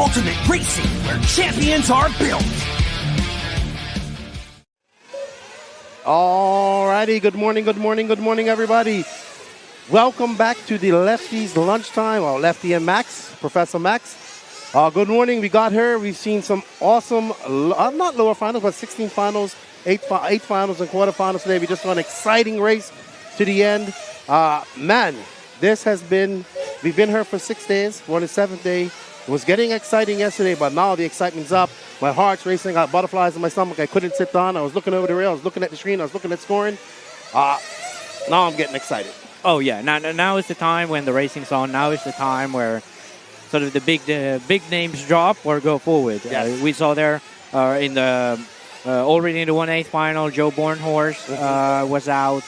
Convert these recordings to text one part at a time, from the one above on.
ultimate racing where champions are built. Alrighty, good morning, everybody. Welcome back to the Lefties Lunchtime, or Lefty and Max, Professor Max. Good morning, we got her. We've seen some awesome, not lower finals, but 16 finals, 8 finals and quarterfinals today. We just saw an exciting race to the end. Man, this has been, we've been here for 6 days. We're on the 7th day. It was getting exciting yesterday, but now the excitement's up. My heart's racing. I got butterflies in my stomach. I couldn't sit down. I was looking over the rail. I was looking at the screen. I was looking at scoring. Now I'm getting excited. Oh, yeah. Now is the time when the racing's on. Now is the time where sort of the big names drop or go forward. Yes. We saw there in the already in the 1/8 final, Joe Bornhorst was out.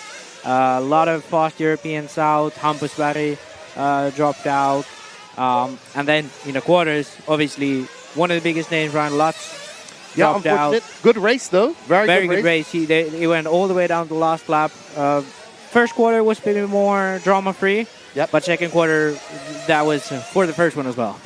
A lot of fast Europeans out. Hampus Berry dropped out. And then in the quarters, obviously, one of the biggest names, Ryan Lutz, dropped out. Good race, though. Very good race. He went all the way down to the last lap. First quarter was a bit more drama-free. Yep. But second quarter, that was for the first one as well.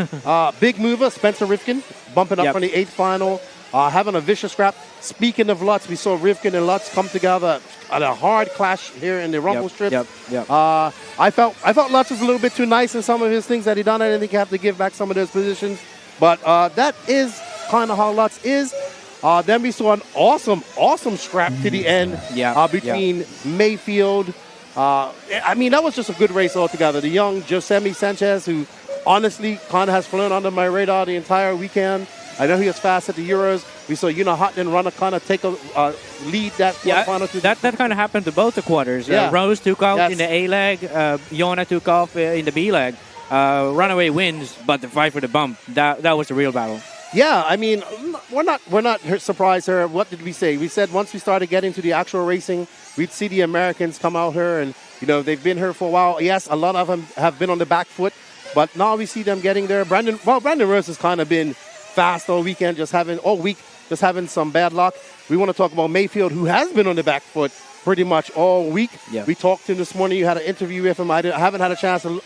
Big mover, Spencer Rivkin, bumping up from the 8th final, having a vicious scrap. Speaking of Lutz, we saw Rivkin and Lutz come together at a hard clash here in the Rumble Strip. I felt Lutz was a little bit too nice in some of his things that he done. I didn't think he had to give back some of those positions. But that is kind of how Lutz is. Then we saw an awesome scrap to the end between Mayfield. I mean, that was just a good race altogether. The young Josemi Sanchez, who honestly kind of has flown under my radar the entire weekend. I know he was fast at the Euros. We saw Hotton runner kind of take a lead that final. That kind of happened to both the quarters. Rose took out in the A leg. Jona took off in the B leg. Runaway wins, but the fight for the bump, that was the real battle. Yeah, I mean, we're not surprised here. What did we say? We said once we started getting to the actual racing, we'd see the Americans come out here, and they've been here for a while. Yes, a lot of them have been on the back foot, but now we see them getting there. Brandon Rose has kind of been fast all weekend, just having some bad luck. We want to talk about Mayfield, who has been on the back foot pretty much all week. Yeah. We talked to him this morning. You had an interview with him. I haven't had a chance to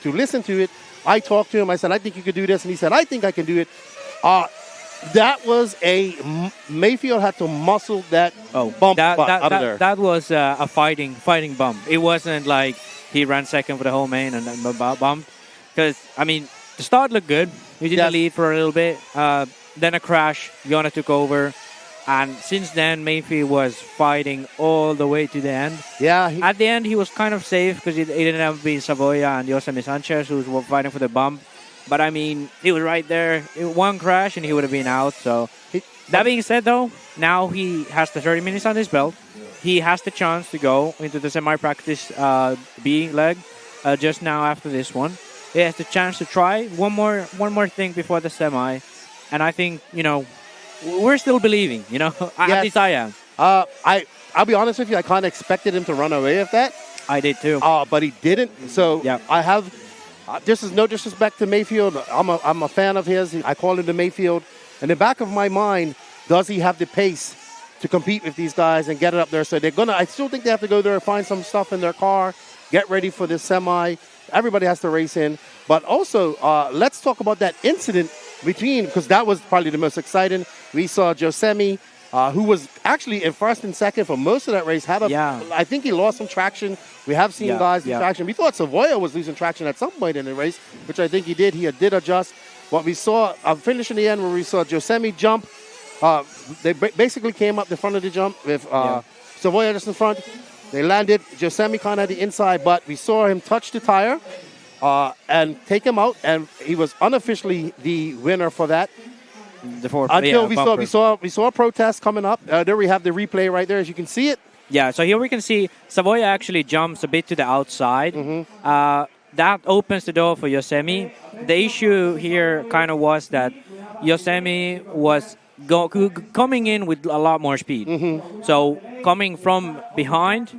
listen to it. I talked to him. I said, I think you could do this. And he said, I think I can do it. That was Mayfield had to muscle that bump out of there. That was a fighting bump. It wasn't like he ran second for the whole main and then bump. Because, I mean, the start looked good. He didn't lead for a little bit. Then a crash. Jona took over. And since then, Mayfield was fighting all the way to the end. Yeah. At the end, he was kind of safe because it ended up being Savoia and Josemi Sanchez who were fighting for the bump. But, I mean, he was right there. One crash and he would have been out. So, that being said, though, now he has the 30 minutes on his belt. He has the chance to go into the semi-practice B leg just now after this one. He has the chance to try one more thing before the semi. And I think, we're still believing, At least I am. I'll be honest with you, I kind of expected him to run away with that. I did too. But he didn't. So I have, this is no disrespect to Mayfield. I'm a fan of his. I call him the Mayfield. In the back of my mind, does he have the pace to compete with these guys and get it up there? So I still think they have to go there and find some stuff in their car, get ready for this semi. Everybody has to race in. But also, let's talk about that incident because that was probably the most exciting. We saw Josemi, who was actually in first and second for most of that race. I think he lost some traction. We have seen guys lose traction. We thought Savoia was losing traction at some point in the race, which I think he did. He did adjust. What we saw, finish in the end where we saw Josemi jump. They basically came up the front of the jump with Savoia just in front. They landed. Josemi kind of at the inside, but we saw him touch the tire. And take him out, and he was unofficially the winner for that. Until we saw a protest coming up. There we have the replay right there, as you can see it. Yeah, so here we can see Savoia actually jumps a bit to the outside. Mm-hmm. That opens the door for Josemi. The issue here kind of was that Josemi was coming in with a lot more speed. Mm-hmm. So coming from behind,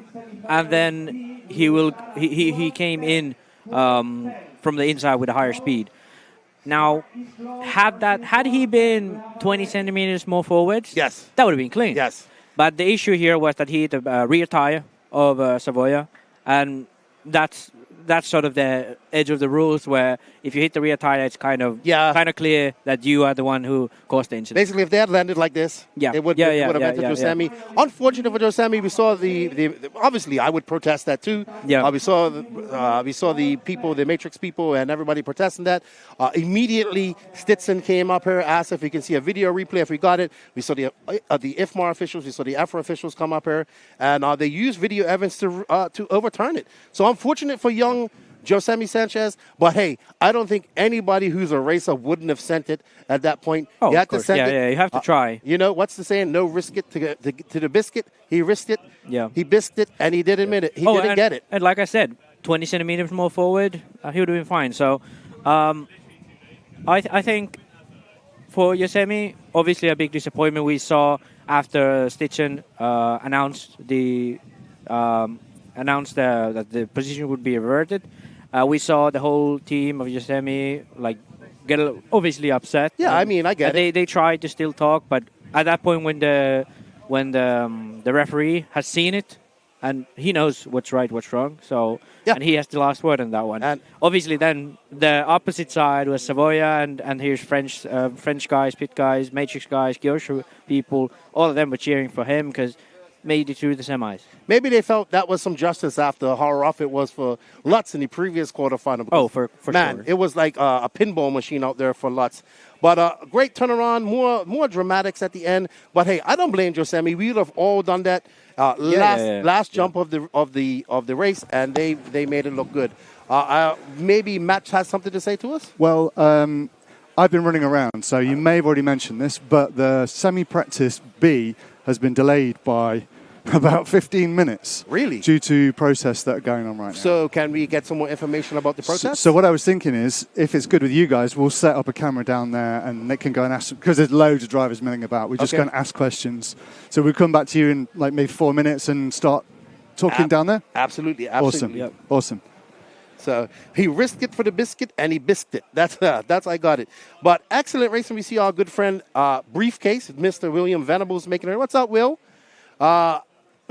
and then he came in from the inside with a higher speed. Now, had he been 20 centimeters more forwards, yes, that would have been clean. Yes. But the issue here was that he hit a rear tire of Savoia, and that's sort of the edge of the rules where if you hit the rear tire, it's kind of clear that you are the one who caused the incident. Basically, if they had landed like this, it would have entered Josemi. Unfortunate for Josemi, we saw the obviously I would protest that too. Yeah. We saw the people, the Matrix people, and everybody protesting that. Immediately, Stetson came up here, asked if we can see a video replay. If we got it, we saw the IFMAR officials, we saw the AFRA officials come up here, and they used video evidence to overturn it. So unfortunate for young Josemi Sanchez, but hey, I don't think anybody who's a racer wouldn't have sent it at that point. Oh, you have to send it. You have to try. You know, what's the saying? No risk it to the biscuit. He risked it. Yeah. He bisked it, and he did admit it. He didn't get it. And like I said, 20 centimeters more forward, he would have been fine. So I think for Josemi, obviously a big disappointment. We saw after Stitchen announced that the position would be reverted. We saw the whole team of Josemi get obviously upset. Yeah, I mean, I get it. They tried to still talk, but at that point when the referee has seen it and he knows what's right, what's wrong, so and he has the last word on that one. And obviously, then the opposite side was Savoia and here's French guys, pit guys, Matrix guys, Kyosho people. All of them were cheering for him because made it through the semis. Maybe they felt that was some justice after how rough it was for Lutz in the previous quarterfinal. Oh, for man, sure. It was like a pinball machine out there for Lutz. But great turnaround, more dramatics at the end. But hey, I don't blame Josemi. We would have all done that last jump of the race, and they made it look good. Maybe Matt has something to say to us. Well, I've been running around, so you may have already mentioned this, but the semi-practice B has been delayed by about 15 minutes. Really? Due to protests that are going on right now. So can we get some more information about the protest? So what I was thinking is, if it's good with you guys, we'll set up a camera down there and Nick can go and ask, because there's loads of drivers milling about. We just go and ask questions. So we'll come back to you in like maybe 4 minutes and start talking down there? Absolutely. Awesome. Yep. Awesome. So he risked it for the biscuit, and he bisked it. That's I got it. But excellent racing. We see our good friend Briefcase, Mr. William Venables, making it. What's up, Will?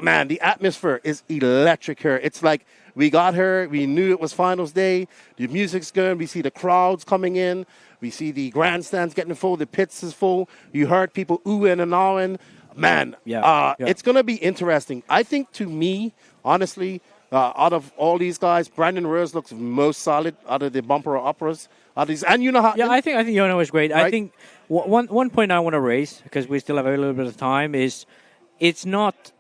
Man, the atmosphere is electric here. It's like we got her. We knew it was finals day. The music's good. We see the crowds coming in. We see the grandstands getting full. The pits is full. You heard people oohing and ahhing. Man, it's going to be interesting. I think, to me, honestly, out of all these guys, Brandon Rose looks most solid out of the bumper or uppers. And you know how? Yeah, I think Yono was great. Right? I think one point I want to raise, because we still have a little bit of time, is it's not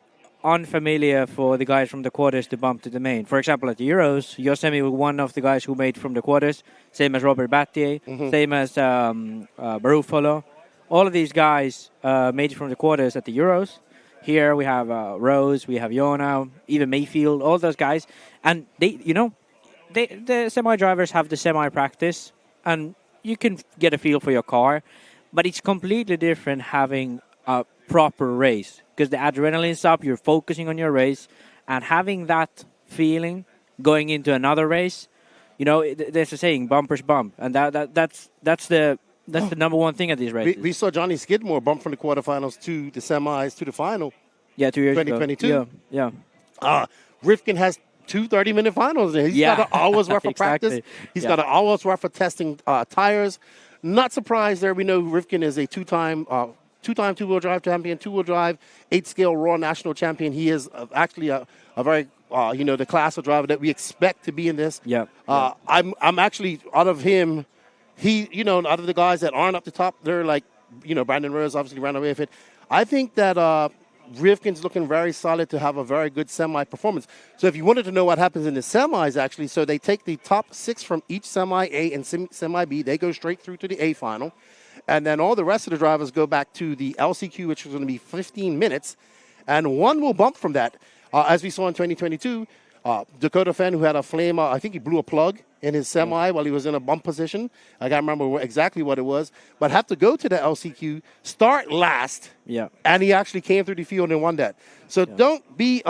unfamiliar for the guys from the quarters to bump to the main. For example, at the Euros, Josemi was one of the guys who made from the quarters, same as Robert Battier, same as Barufalo. All of these guys made it from the quarters at the Euros. Here we have Rose, we have Yona, even Mayfield, all those guys. And the semi-drivers have the semi-practice, and you can get a feel for your car. But it's completely different having a proper race, because the adrenaline's up, you're focusing on your race, and having that feeling going into another race, there's a saying, bumpers bump, and that's the number one thing at these races. We saw Johnny Skidmore bump from the quarterfinals to the semis to the final. Yeah, 2 years 2022. ago. Yeah. Rifkin has 2 30-minute finals. He's got an hour's worth of practice. He's got an hour's worth of testing tires. Not surprised there. We know Rifkin is a two-time two-wheel drive champion, two-wheel drive, 8-scale Raw national champion. He is actually a very, the class of driver that we expect to be in this. Yeah. I'm actually, out of him, out of the guys that aren't up the top, they're like, Brandon Rose obviously ran away with it. I think that Rifkin's looking very solid to have a very good semi performance. So if you wanted to know what happens in the semis, actually, so they take the top 6 from each semi A and semi B. They go straight through to the A final. And then all the rest of the drivers go back to the LCQ, which is going to be 15 minutes. And one will bump from that. As we saw in 2022, Dakota Fenn, who had a flame, I think he blew a plug in his semi while he was in a bump position. I can't remember exactly what it was. But have to go to the LCQ, start last, and he actually came through the field and won that. So don't be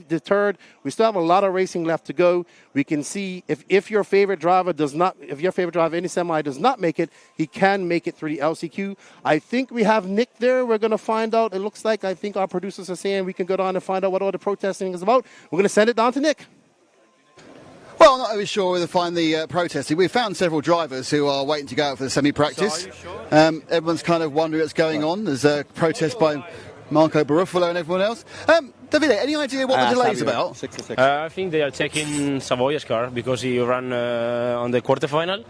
deterred. We still have a lot of racing left to go. We can see if your favorite driver in the semi does not make it, he can make it through the LCQ. I think we have Nick there. We're going to find out. It looks like I think our producers are saying we can go down and find out what all the protesting is about. We're going to send it down to Nick. Well, I'm not really sure where to find the protesting. We've found several drivers who are waiting to go out for the semi-practice. Everyone's kind of wondering what's going on. There's a protest by Marco Baruffalo and everyone else. Davide, any idea what the delay's about? I think they are checking Savoya's car because he ran on the quarterfinal,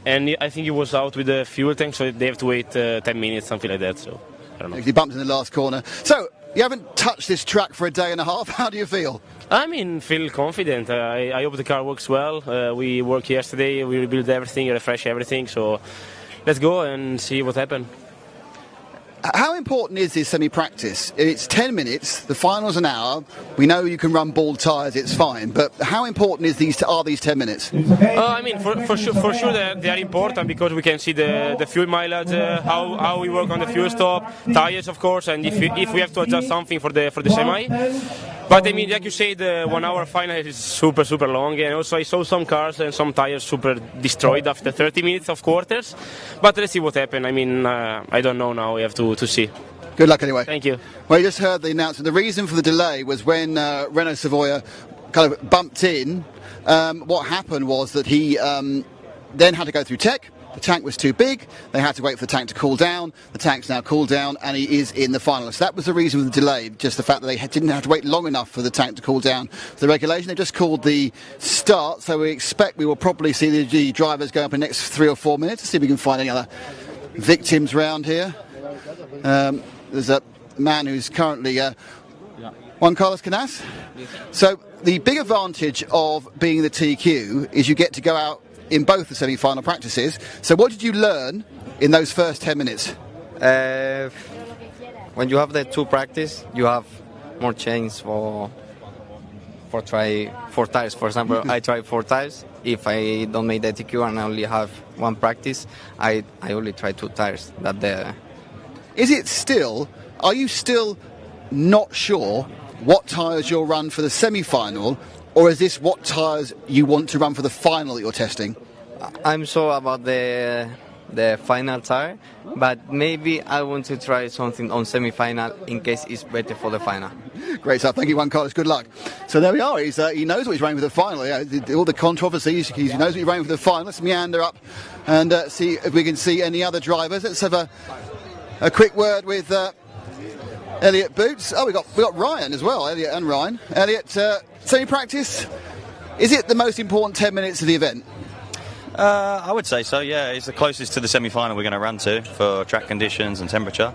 and I think he was out with the fuel tank, so they have to wait 10 minutes, something like that. So I don't know. He bumped in the last corner. So you haven't touched this track for a day and a half. How do you feel? I mean, feel confident. I hope the car works well. We worked yesterday. We rebuilt everything, refresh everything. So let's go and see what happens. How important is this semi-practice? It's 10 minutes, the final's an hour. We know you can run bald tyres, it's fine. But how important are these 10 minutes? I mean, for sure they are important because we can see the fuel mileage, how we work on the fuel stop, tyres, of course, and if we have to adjust something for the semi. But I mean, like you say, the 1 hour final is super long, and also I saw some cars and some tires super destroyed after 30 minutes of quarters. But let's see what happens. I mean, I don't know now. We have to see. Good luck anyway. Thank you. Well, you just heard the announcement. The reason for the delay was when Renault Savoia kind of bumped in. What happened was that he then had to go through tech. The tank was too big. They had to wait for the tank to cool down. The tank's now cooled down, and he is in the final. So that was the reason for the delay, just the fact that they didn't have to wait long enough for the tank to cool down. The regulation, they just called the start, so we expect we will probably see the drivers go up in the next 3 or 4 minutes to see if we can find any other victims around here. There's a man who's currently Juan Carlos Canas. So the big advantage of being the TQ is you get to go out in both the semi-final practices. So what did you learn in those first 10 minutes? When you have the 2 practice, you have more chance for try 4 tires. For example, I try 4 tires. If I don't make the TQ and I only have 1 practice, I only try 2 tires. Are you still not sure what tyres you'll run for the semi-final, or is this what tyres you want to run for the final that you're testing? I'm sure about the final tire, but maybe I want to try something on semi-final in case it's better for the final. Great stuff. Thank you, Juan Carlos. Good luck. So there we are. He knows what he's running for the final. All the controversies, he knows what he's running for the final. Let's meander up and see if we can see any other drivers. Let's have a quick word with Elliot Boots. Oh, we got Ryan as well. Elliot and Ryan. Elliot, semi-practice. Is it the most important 10 minutes of the event? I would say so, yeah. It's the closest to the semi-final we're going to run to for track conditions and temperature.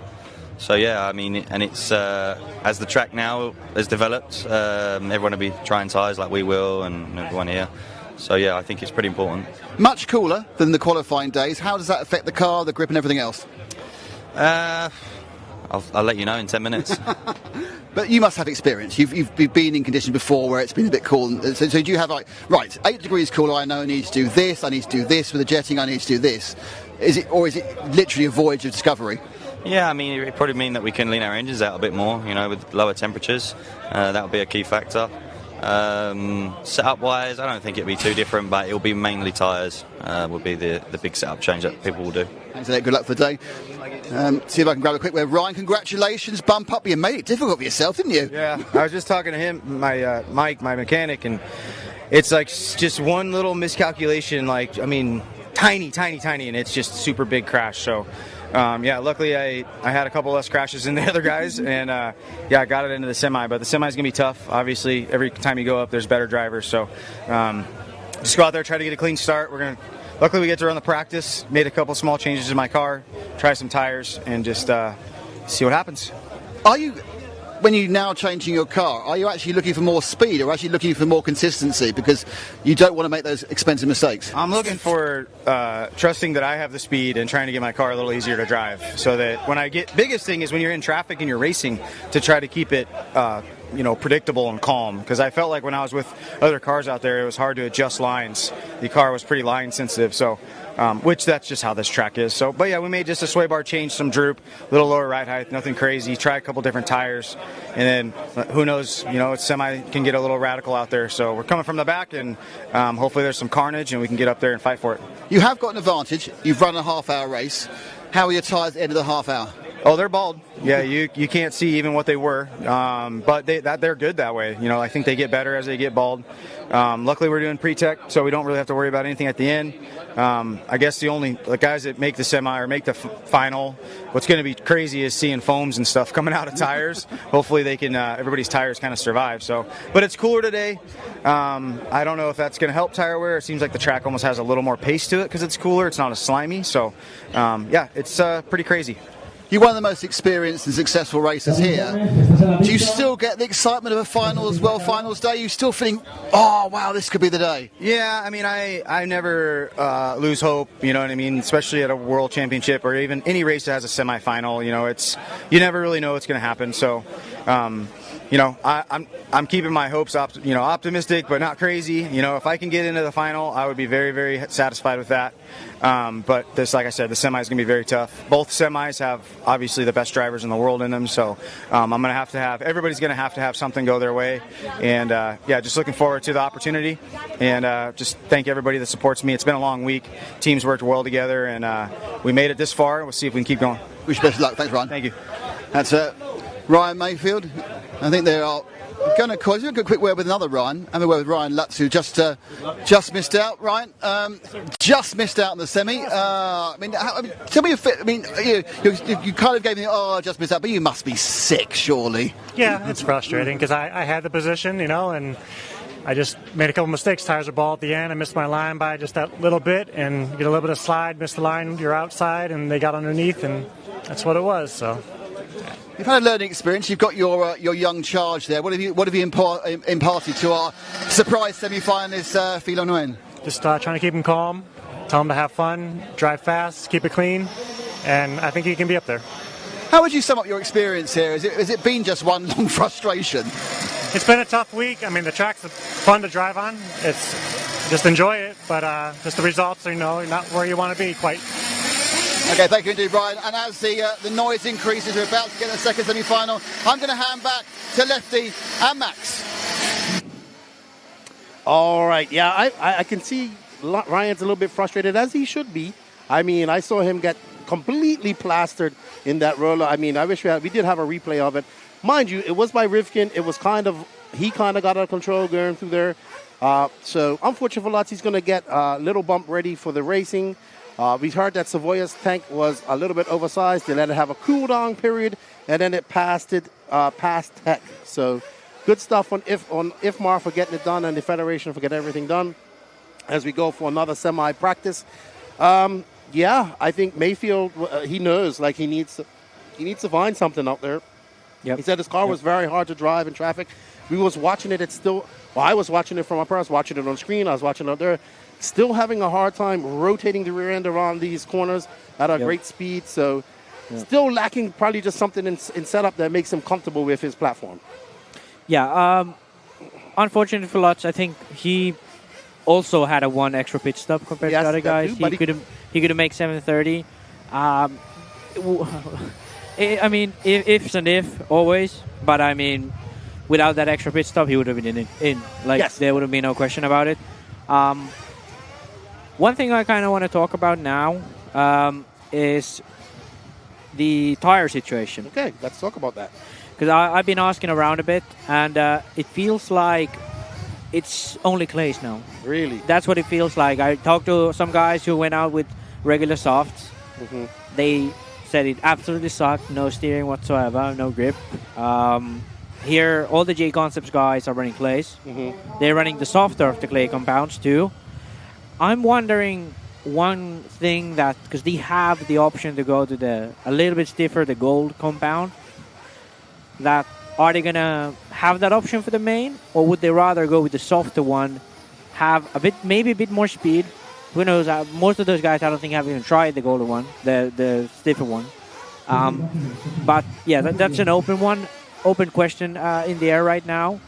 So, yeah, I mean, and it's as the track now has developed, everyone will be trying tyres like we will and everyone here. So, yeah, I think it's pretty important. Much cooler than the qualifying days. How does that affect the car, the grip and everything else? I'll let you know in 10 minutes. But you must have experience. You've been in conditions before where it's been a bit cool. So do you have like, right, 8 degrees cooler, I know I need to do this, I need to do this, with the jetting I need to do this. Is it literally a voyage of discovery? Yeah, I mean, it probably mean that we can lean our engines out a bit more, with lower temperatures. That would be a key factor. Setup-wise, I don't think it'll be too different, but it'll be mainly tyres would be the big setup change that people will do. Thanks, Elliot. Good luck for the day. See if I can grab a quick word. Ryan, congratulations. Bump up. You made it difficult for yourself, didn't you? Yeah, I was just talking to him, my Mike, my mechanic, and it's like just one little miscalculation, tiny, and it's just super big crash. So, luckily I had a couple less crashes than the other guys, and I got it into the semi. But the semi's going to be tough. Obviously, every time you go up, there's better drivers. So, just go out there, try to get a clean start. Luckily, we get to run the practice, made a couple small changes in my car, try some tires, and just see what happens. When you're now changing your car, are you actually looking for more speed or actually looking for more consistency because you don't want to make those expensive mistakes? I'm looking for trusting that I have the speed and trying to get my car a little easier to drive so that when I get... Biggest thing is when you're in traffic and you're racing to try to keep it... predictable and calm, because I felt like when I was with other cars out there, it was hard to adjust lines. The car was pretty line sensitive, so which that's just how this track is. So, but yeah, we made just a sway bar change, some droop, a little lower ride height, nothing crazy. Try a couple different tires, and then who knows? It's semi can get a little radical out there. So we're coming from the back, and hopefully there's some carnage, and we can get up there and fight for it. You have got an advantage. You've run a half-hour race. How are your tyres at the end of the half hour? Oh, they're bald. Yeah, you can't see even what they were, but they're good that way. You know, I think they get better as they get bald. Luckily, we're doing pre-tech, so we don't really have to worry about anything at the end. I guess the guys that make the semi or make the final, what's going to be crazy is seeing foams and stuff coming out of tires. Hopefully, they can everybody's tires kind of survive. So, but it's cooler today. I don't know if that's going to help tire wear. It seems like the track almost has a little more pace to it because it's cooler. It's not as slimy. So, yeah, it's pretty crazy. You're one of the most experienced and successful racers here. Do you still get the excitement of a finals, World Finals day? You still feeling, oh, wow, this could be the day? Yeah, I mean, I never lose hope, you know what I mean, especially at a World Championship or even any race that has a semifinal. You know, you never really know what's going to happen. So, you know, I'm keeping my hopes optimistic, but not crazy. You know, if I can get into the final, I would be very, very satisfied with that. But this, like I said, the semi is going to be very tough. Both semis have obviously the best drivers in the world in them, so I'm going to have everybody's going to have something go their way. And yeah, just looking forward to the opportunity, and just thank everybody that supports me. It's been a long week. Teams worked well together, and we made it this far. We'll see if we can keep going. Wish you best of luck. Thanks, Ryan. Thank you. That's Ryan Mayfield. I think they are going to cause a quick word with another Ryan. I'm with Ryan Lutz, who just missed out. Ryan, just missed out in the semi. I mean, tell me you kind of gave me just missed out, but you must be sick, surely. Yeah, it's frustrating because I had the position, you know, and I just made a couple mistakes. Tires are bald at the end. I missed my line by just that little bit, and get a little bit of slide, missed the line. You're outside, and they got underneath, and that's what it was. So. You've had a learning experience. You've got your young charge there. What have you imparted to our surprise semi-finalist, Phil Nguyen? Just trying to keep him calm, tell him to have fun, drive fast, keep it clean, and I think he can be up there. How would you sum up your experience here? Has it been just one long frustration? It's been a tough week. I mean, the track's fun to drive on. It's just enjoy it, but just the results, you know, not where you want to be quite. Okay, thank you indeed, Brian. And as the noise increases, we're about to get the second semi-final. I'm going to hand back to Lefty and Max. All right, yeah, I can see Ryan's a little bit frustrated, as he should be. I mean, I saw him get completely plastered in that roller. I mean, I wish we did have a replay of it. Mind you, it was by Rivkin. It was he kind of got out of control going through there. So, unfortunate for Lutz, he's going to get a little bump ready for the racing. We heard that Savoya's tank was a little bit oversized. They let it have a cool-down period, and then it passed tech. So good stuff on IFMAR for getting it done, and the Federation for getting everything done as we go for another semi-practice. Yeah, I think Mayfield, he knows, like, he needs to find something out there. Yep. He said his car was very hard to drive in traffic. We was watching it. I was watching it from up here. I was watching it on screen. I was watching it out there. Still having a hard time rotating the rear end around these corners at a great speed. So still lacking probably just something in setup that makes him comfortable with his platform. Yeah, unfortunately for Lutz, I think he also had a one extra pit stop compared to the other guys. He could have made 7:30. I mean, ifs and if, always. But I mean, without that extra pit stop, he would have been in. There would have been no question about it. One thing I kind of want to talk about now is the tire situation. Okay, let's talk about that. Because I've been asking around a bit, and it feels like it's only clays now. Really? That's what it feels like. I talked to some guys who went out with regular softs. Mm-hmm. They said it absolutely sucked. No steering whatsoever, no grip. Here, all the J Concepts guys are running clays. Mm-hmm. They're running the softer of the clay compounds too. I'm wondering one thing because they have the option to go to a little bit stiffer, the gold compound. Are they gonna have that option for the main, or would they rather go with the softer one, have maybe a bit more speed? Who knows? Most of those guys, I don't think have even tried the golden one, the stiffer one. But yeah, that's an open question in the air right now.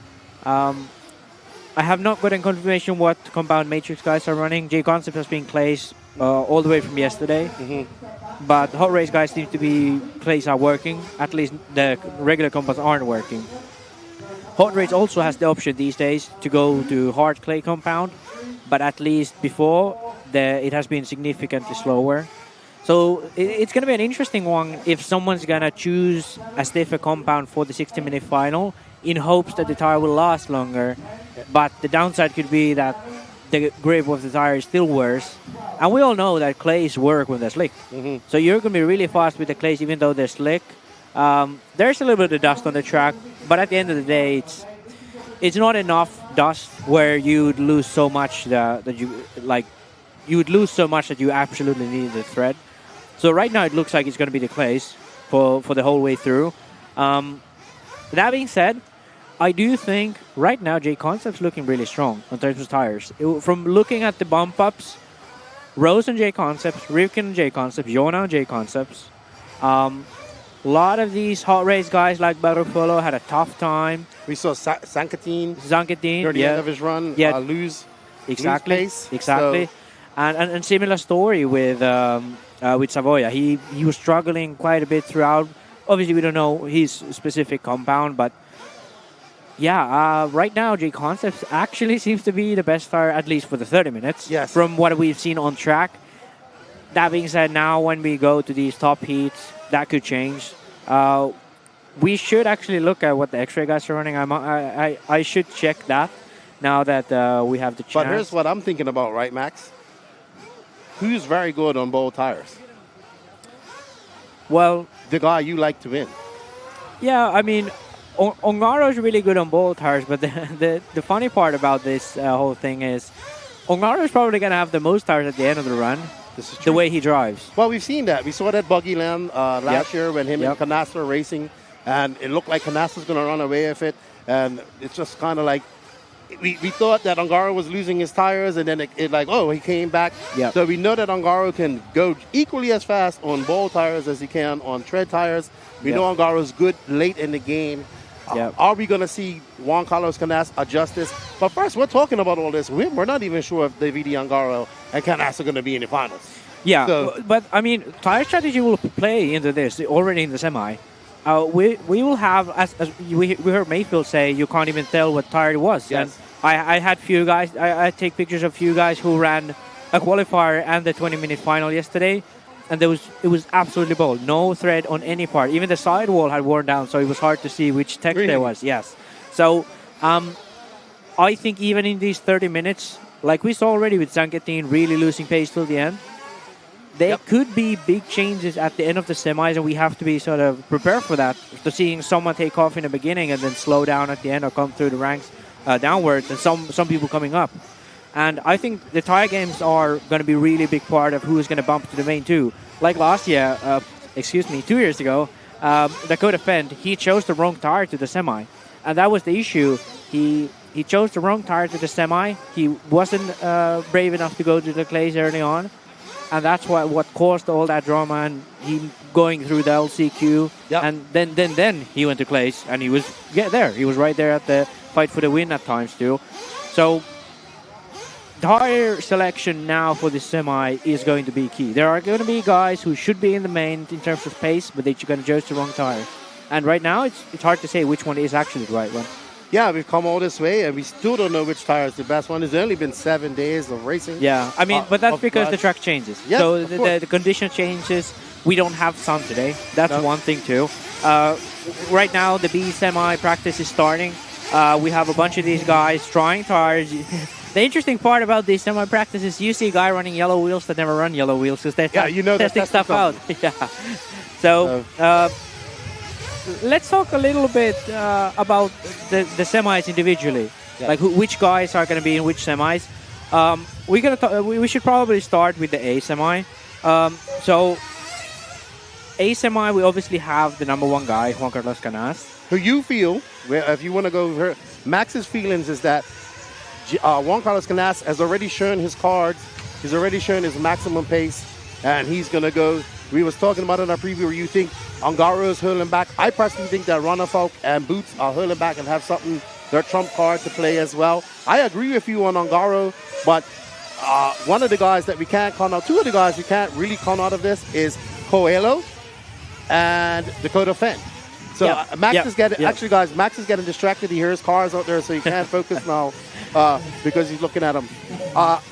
I have not gotten confirmation what compound matrix guys are running. J Concept has been clays all the way from yesterday. Mm-hmm. But hot race guys seem to be clays are working. At least the regular compounds aren't working. Hot race also has the option these days to go to hard clay compound. But at least before, it has been significantly slower. So it's going to be an interesting one if someone's going to choose a stiffer compound for the 60-minute final in hopes that the tire will last longer. But the downside could be that the grip of the tire is still worse. And we all know that clays work when they're slick. So you're going to be really fast with the clays even though they're slick. There's a little bit of dust on the track, but at the end of the day, it's not enough dust where you'd lose so much that you would lose so much that you absolutely need the thread. So right now it looks like it's going to be the clays for the whole way through. That being said, I do think right now J Concept's looking really strong in terms of tires. From looking at the bump ups, Rose and J Concepts, Rivkin and J Concepts, Jona and J Concepts. A lot of these hot race guys like Barufolo had a tough time. We saw Sankatine near the end of his run lose pace. Exactly. So. And similar story with Savoia. He was struggling quite a bit throughout. Obviously, we don't know his specific compound, but yeah, right now J Concepts actually seems to be the best tire, at least for the 30 minutes. Yes. From what we've seen on track. That being said, now when we go to these top heats, that could change. We should actually look at what the X-ray guys are running. I should check that now that we have the chance. But here's what I'm thinking about, right, Max? Who's very good on both tires? Well, the guy you like to win. Yeah, I mean, Ongaro's really good on both tires, but the funny part about this whole thing is Ongaro's probably going to have the most tires at the end of the run. This is true. The way he drives. Well, we've seen that. We saw that Buggy land last year when him and Canasta were racing, and it looked like Canasta's going to run away with it. And it's just kind of like we thought that Ongaro was losing his tires, and then he came back. Yep. So we know that Ongaro can go equally as fast on ball tires as he can on tread tires. We know Ongaro's good late in the game. Are we going to see Juan Carlos Canasta adjust this? But first, we're talking about all this. We're not even sure if Davide Ongaro and Canasta are going to be in the finals. Yeah, so, but I mean, tire strategy will play into this already in the semi. We will have, as we heard Mayfield say, you can't even tell what tire it was. Yes. And I had few guys, I take pictures of few guys who ran a qualifier and the 20-minute final yesterday, and it was absolutely bold. No thread on any part. Even the sidewall had worn down, so it was hard to see which text there was. Yes. So I think even in these 30 minutes, like we saw already with Sanketin really losing pace till the end, there could be big changes at the end of the semis, and we have to be sort of prepared for that. To seeing someone take off in the beginning and then slow down at the end or come through the ranks downwards, and some people coming up. And I think the tire games are going to be a really big part of who is going to bump to the main two. Like last year, 2 years ago, Dakota Fendt, he chose the wrong tire to the semi. And that was the issue. He chose the wrong tire to the semi. He wasn't brave enough to go to the clays early on. And that's what caused all that drama and he going through the LCQ. Yep. And then he went to clays and he was there. He was right there at the fight for the win at times too. So tire selection now for the semi is going to be key. There are going to be guys who should be in the main in terms of pace, but they're going to choose the wrong tire. And right now, it's hard to say which one is actually the right one. Yeah, we've come all this way, and we still don't know which tire is the best one. It's only been 7 days of racing. Yeah, I mean, but that's because the track changes. Yes, so the condition changes. We don't have sun today. That's one thing, too. Right now, the B semi practice is starting. We have a bunch of these guys trying tires. The interesting part about these semi practices, you see a guy running yellow wheels that never run yellow wheels because they're testing stuff out. Yeah. So let's talk a little bit about the semis individually. Yeah. Like which guys are going to be in which semis. We should probably start with the A semi. So A semi, we obviously have the number one guy, Juan Carlos Canasta. Who you feel, if you want to go, Max's feelings is that Juan Carlos Canasta has already shown his cards. He's already shown his maximum pace, and he's going to go. We was talking about in our preview where you think Ongaro is hurling back. I personally think that Runnerfolk and Boots are hurling back and have something, their trump card to play as well. I agree with you on Ongaro, but one of the guys that we can't count out, two of the guys we can't really count out of this is Coelho and Dakota Fendt. So Max is getting, actually guys, Max is getting distracted. He hears cars out there, so he can't focus now. because he's looking at him.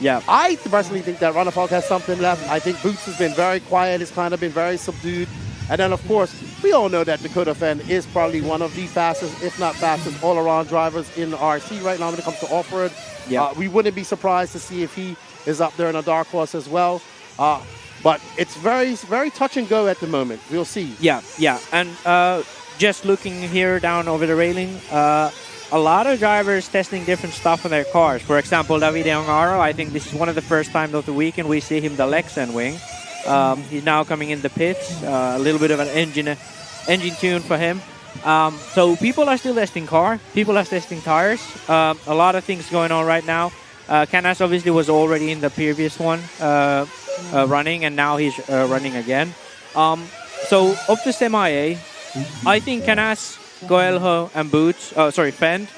Yeah. I personally think that Ronald Falk has something left. I think Boots has been very quiet. He's kind of been very subdued. And then, of course, we all know that Dakota Fenn is probably one of the fastest, if not fastest, all-around drivers in RC right now when it comes to off-road. Yeah. We wouldn't be surprised to see if he is up there in a dark horse as well. But it's very, very touch and go at the moment. We'll see. Yeah, yeah. And just looking here down over the railing, a lot of drivers testing different stuff on their cars. For example, Davide Ongaro, I think this is one of the first times of the weekend we see him the Lexan wing. He's now coming in the pits. A little bit of an engine tune for him. So people are still testing car. People are testing tires. A lot of things going on right now. Canas obviously was already in the previous one running, and now he's running again. So up to semi-A, I think Canas, Coelho, and Boots, Fenn,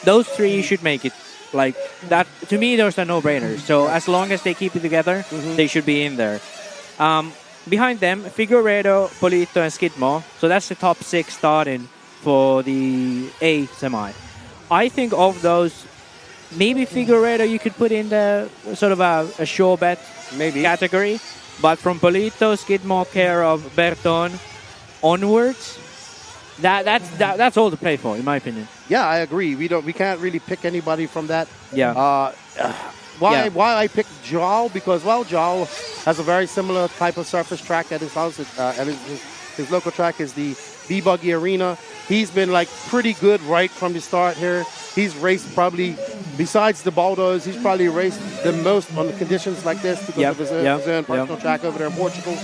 those three should make it. Like that, to me, those are no-brainers. So as long as they keep it together, they should be in there. Behind them, Figueiredo, Polito, and Skidmore. So that's the top 6 starting for the A semi. I think of those, maybe Figueiredo you could put in the sort of a sure bet category. But from Polito, Skidmore, care of Berton onwards, that's all to play for, in my opinion. Yeah, I agree. We can't really pick anybody from that. Yeah. Why I picked Joao? Because, well, Joao has a very similar type of surface track at his house. And his local track is the Buggy Arena. He's been, like, pretty good right from the start here. He's raced probably, besides the Baldos, he's probably raced the most on the conditions like this because of his own personal track over there in Portugal.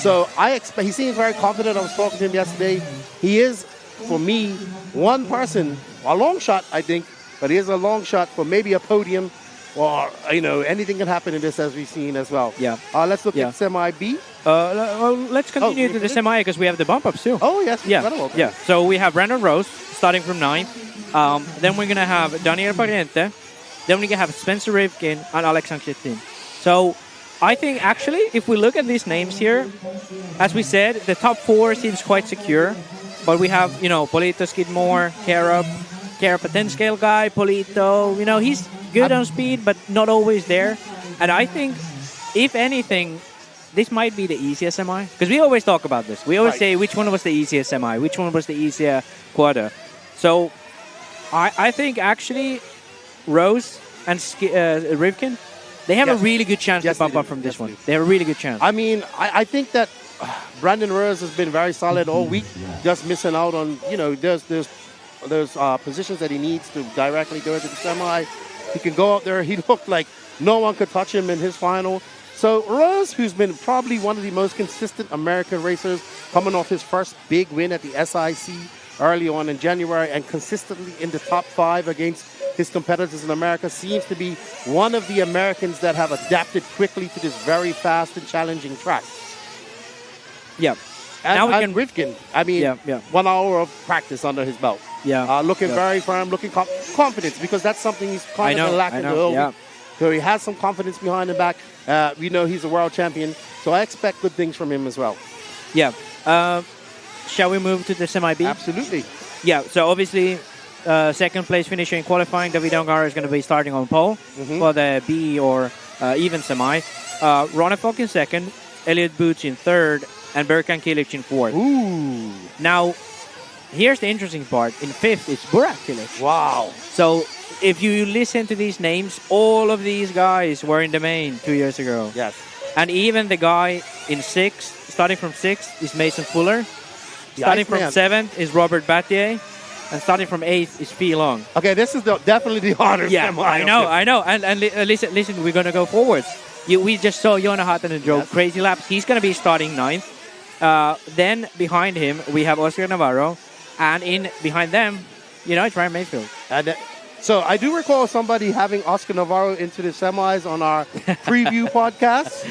So I expect, he seems very confident. I was talking to him yesterday. He is, for me, one person, a long shot, I think, but he is a long shot for maybe a podium. Or, anything can happen in this, as we've seen as well. Yeah. Let's look at semi-B. Let's continue to the semi because we have the bump-ups too. Oh, yes. Yeah. So we have Brandon Rose starting from 9th. Then we're going to have Daniel Pariente. Then we're going to have Spencer Rivkin and Alex Anquetin. So I think, actually, if we look at these names here, as we said, the top 4 seems quite secure. But we have, Polito, Skidmore, Carup, a 10-scale guy, Polito. He's good on speed, but not always there. And I think, if anything, this might be the easiest semi. Because we always talk about this. We always say which one was the easiest semi, which one was the easier quarter. So I think, actually, Rose and Rivkin, they have a really good chance to bump up from this one. They have a really good chance. I mean, I think that Brandon Rose has been very solid all week, just missing out on, there's positions that he needs to directly go into the semi. He can go out there. He looked like no one could touch him in his final. So Rose, who's been probably one of the most consistent American racers, coming off his first big win at the SIC early on in January and consistently in the top 5 against his competitors in America, seems to be one of the Americans that have adapted quickly to this very fast and challenging track. Yeah. And Rivkin, 1 hour of practice under his belt. Yeah. Looking very firm, looking confidence, because that's something he's kind of lacking the whole week. So he has some confidence behind the back. We know he's a world champion, so I expect good things from him as well. Yeah. Shall we move to the semi-B? Absolutely. Yeah, so obviously, second place finisher in qualifying, David Ongaro is going to be starting on pole for the B or even semi. Ronnie Falk in second, Elliot Boots in third, and Berkan Kilic in fourth. Ooh. Now, here's the interesting part. In fifth, it's Burak Kilic. Wow. So, if you listen to these names, all of these guys were in the main 2 years ago. Yes. And even the guy in sixth, starting from sixth, is Mason Fuller. Starting from seventh is Robert Battier. And starting from eighth is Phi Long. Okay, this is definitely the hardest. Yeah, I know. And listen, we're going to go forwards. We just saw Jona Hatanen drove crazy laps. He's going to be starting ninth. Then behind him, we have Oscar Navarro. And behind them, it's Ryan Mayfield. And so I do recall somebody having Oscar Navarro into the semis on our preview podcast.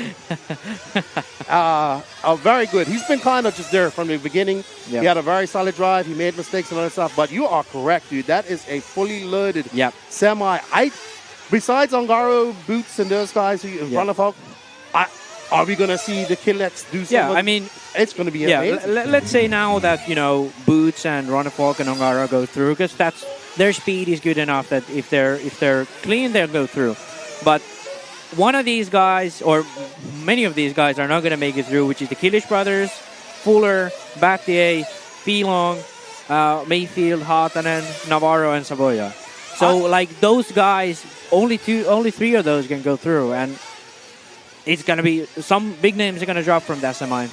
Very good. He's been kind of just there from the beginning. Yep. He had a very solid drive. He made mistakes and other stuff. But you are correct, dude. That is a fully loaded semi. Besides Ongaro, Boots, and those guys who in front of Hulk, are we going to see the Killex do something? Yeah, I mean, it's going to be amazing. Let's say now that, Boots and Ronnie Falk and Ongaro go through, because their speed is good enough that if they're clean, they'll go through. But one of these guys, or many of these guys, are not going to make it through, which is the Kilish brothers, Fuller, Battier, Filong, Mayfield, Hatanen, Navarro, and Savoia. So, like, those guys, only 3 of those can go through, and it's going to be, some big names are going to drop from that semi.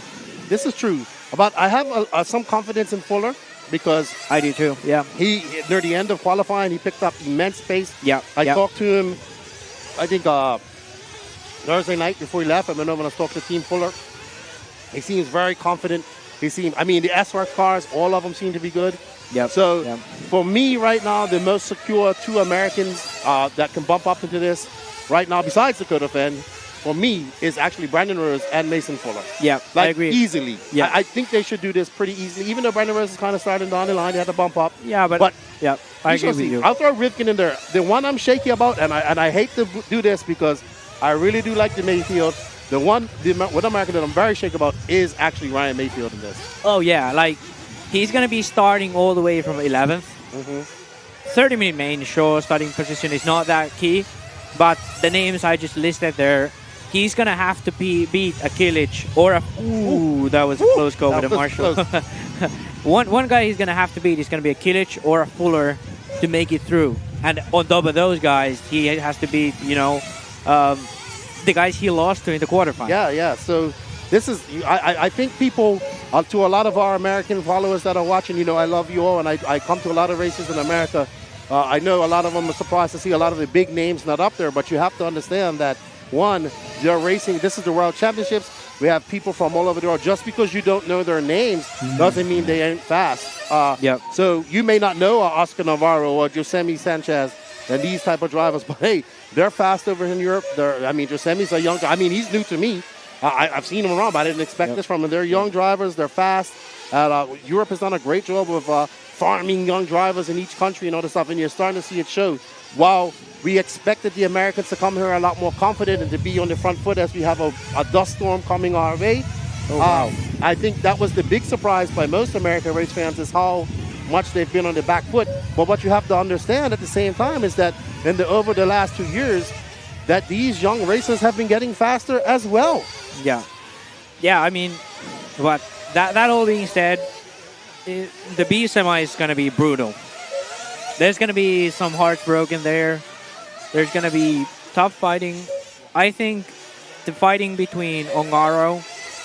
This is true. But I have some confidence in Fuller because I do too. Yeah. He near the end of qualifying, he picked up immense pace. Yeah. I talked to him, I think Thursday night before he left. I went over and talked to Team Fuller. He seems very confident. I mean, the S-Works cars, all of them seem to be good. Yep. So for me right now, the most secure 2 Americans that can bump up into this right now, besides the Quarterfinal, for me, is actually Brandon Rose and Mason Fuller. Yeah, like, I agree. Easily. Yeah. I think they should do this pretty easily. Even though Brandon Rose is kind of starting down the line, they had to bump up. Yeah, but yeah, I agree with you. I'll throw Rivkin in there. The one I'm shaky about, and I hate to do this because I really do like the Mayfield. The one American that I'm very shaky about is actually Ryan Mayfield in this. Oh, yeah. Like, he's going to be starting all the way from 11th. 30-minute main, sure, starting position is not that key. But the names I just listed there, he's going to have to beat a Kilic or a... Ooh, that was a close call with a Marshall. one guy he's going to have to beat is going to be a Kilic or a Fuller to make it through. And on top of those guys, he has to beat, the guys he lost to in the quarterfinal. Yeah. So this is... I think people, to a lot of our American followers that are watching, I love you all, and I come to a lot of races in America. I know a lot of them are surprised to see a lot of the big names not up there, but you have to understand that, one, they're racing. This is the World Championships. We have people from all over the world. Just because you don't know their names doesn't mean they ain't fast. So you may not know Oscar Navarro or Josemi Sanchez and these type of drivers, but hey, they're fast over in Europe. Josemi's a young guy. He's new to me. I've seen him around, but I didn't expect this from him. They're young drivers. They're fast. Europe has done a great job of farming young drivers in each country and all this stuff, and you're starting to see it show. While we expected the Americans to come here a lot more confident and to be on the front foot as we have a dust storm coming our way. I think that was the big surprise by most American race fans is how much they've been on the back foot. But what you have to understand at the same time is that over the last 2 years, that these young racers have been getting faster as well. Yeah. But that all being said, the B semi is going to be brutal. There's going to be some hearts broken there. There's going to be tough fighting. I think the fighting between Ongaro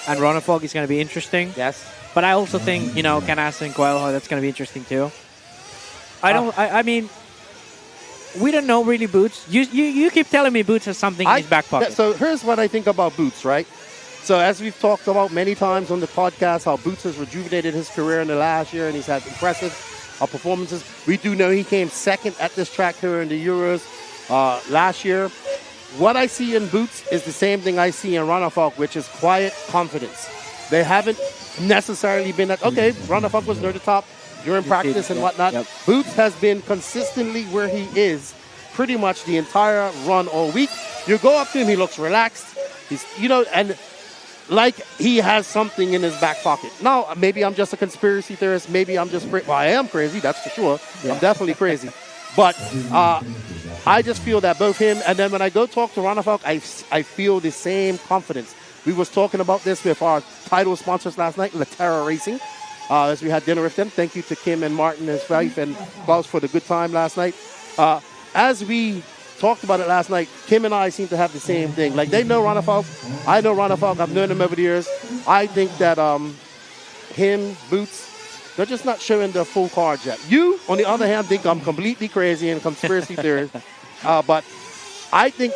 and Ronafog is going to be interesting. Yes. But I also think, Canasta and Coelho, that's going to be interesting too. We don't know really Boots. You keep telling me Boots has something in his back pocket. So here's what I think about Boots, right? So as we've talked about many times on the podcast, how Boots has rejuvenated his career in the last year, and he's had impressive performances. We do know he came second at this track here in the Euros last year. What I see in Boots is the same thing I see in Ronafog, which is quiet confidence. They haven't necessarily been okay, Ronafog was near the top during practice and whatnot. Yep. Boots has been consistently where he is pretty much the entire run all week. You go up to him, he looks relaxed. He's, and like he has something in his back pocket. Now, maybe I'm just a conspiracy theorist. Maybe I'm just I am crazy, that's for sure. Yeah. I'm definitely crazy. But I just feel that both him and then when I go talk to Ronafog, I feel the same confidence. We was talking about this with our title sponsors last night, Laterra Racing, as we had dinner with them. Thank you to Kim and Martin, his wife, and Klaus for the good time last night. As we talked about it last night, Kim and I seem to have the same thing. Like, they know Ronafog. I know Ronafog. I've known him over the years. I think that him, Boots, they're just not showing their full cards yet. You, on the other hand, think I'm completely crazy and conspiracy theorist. But I think,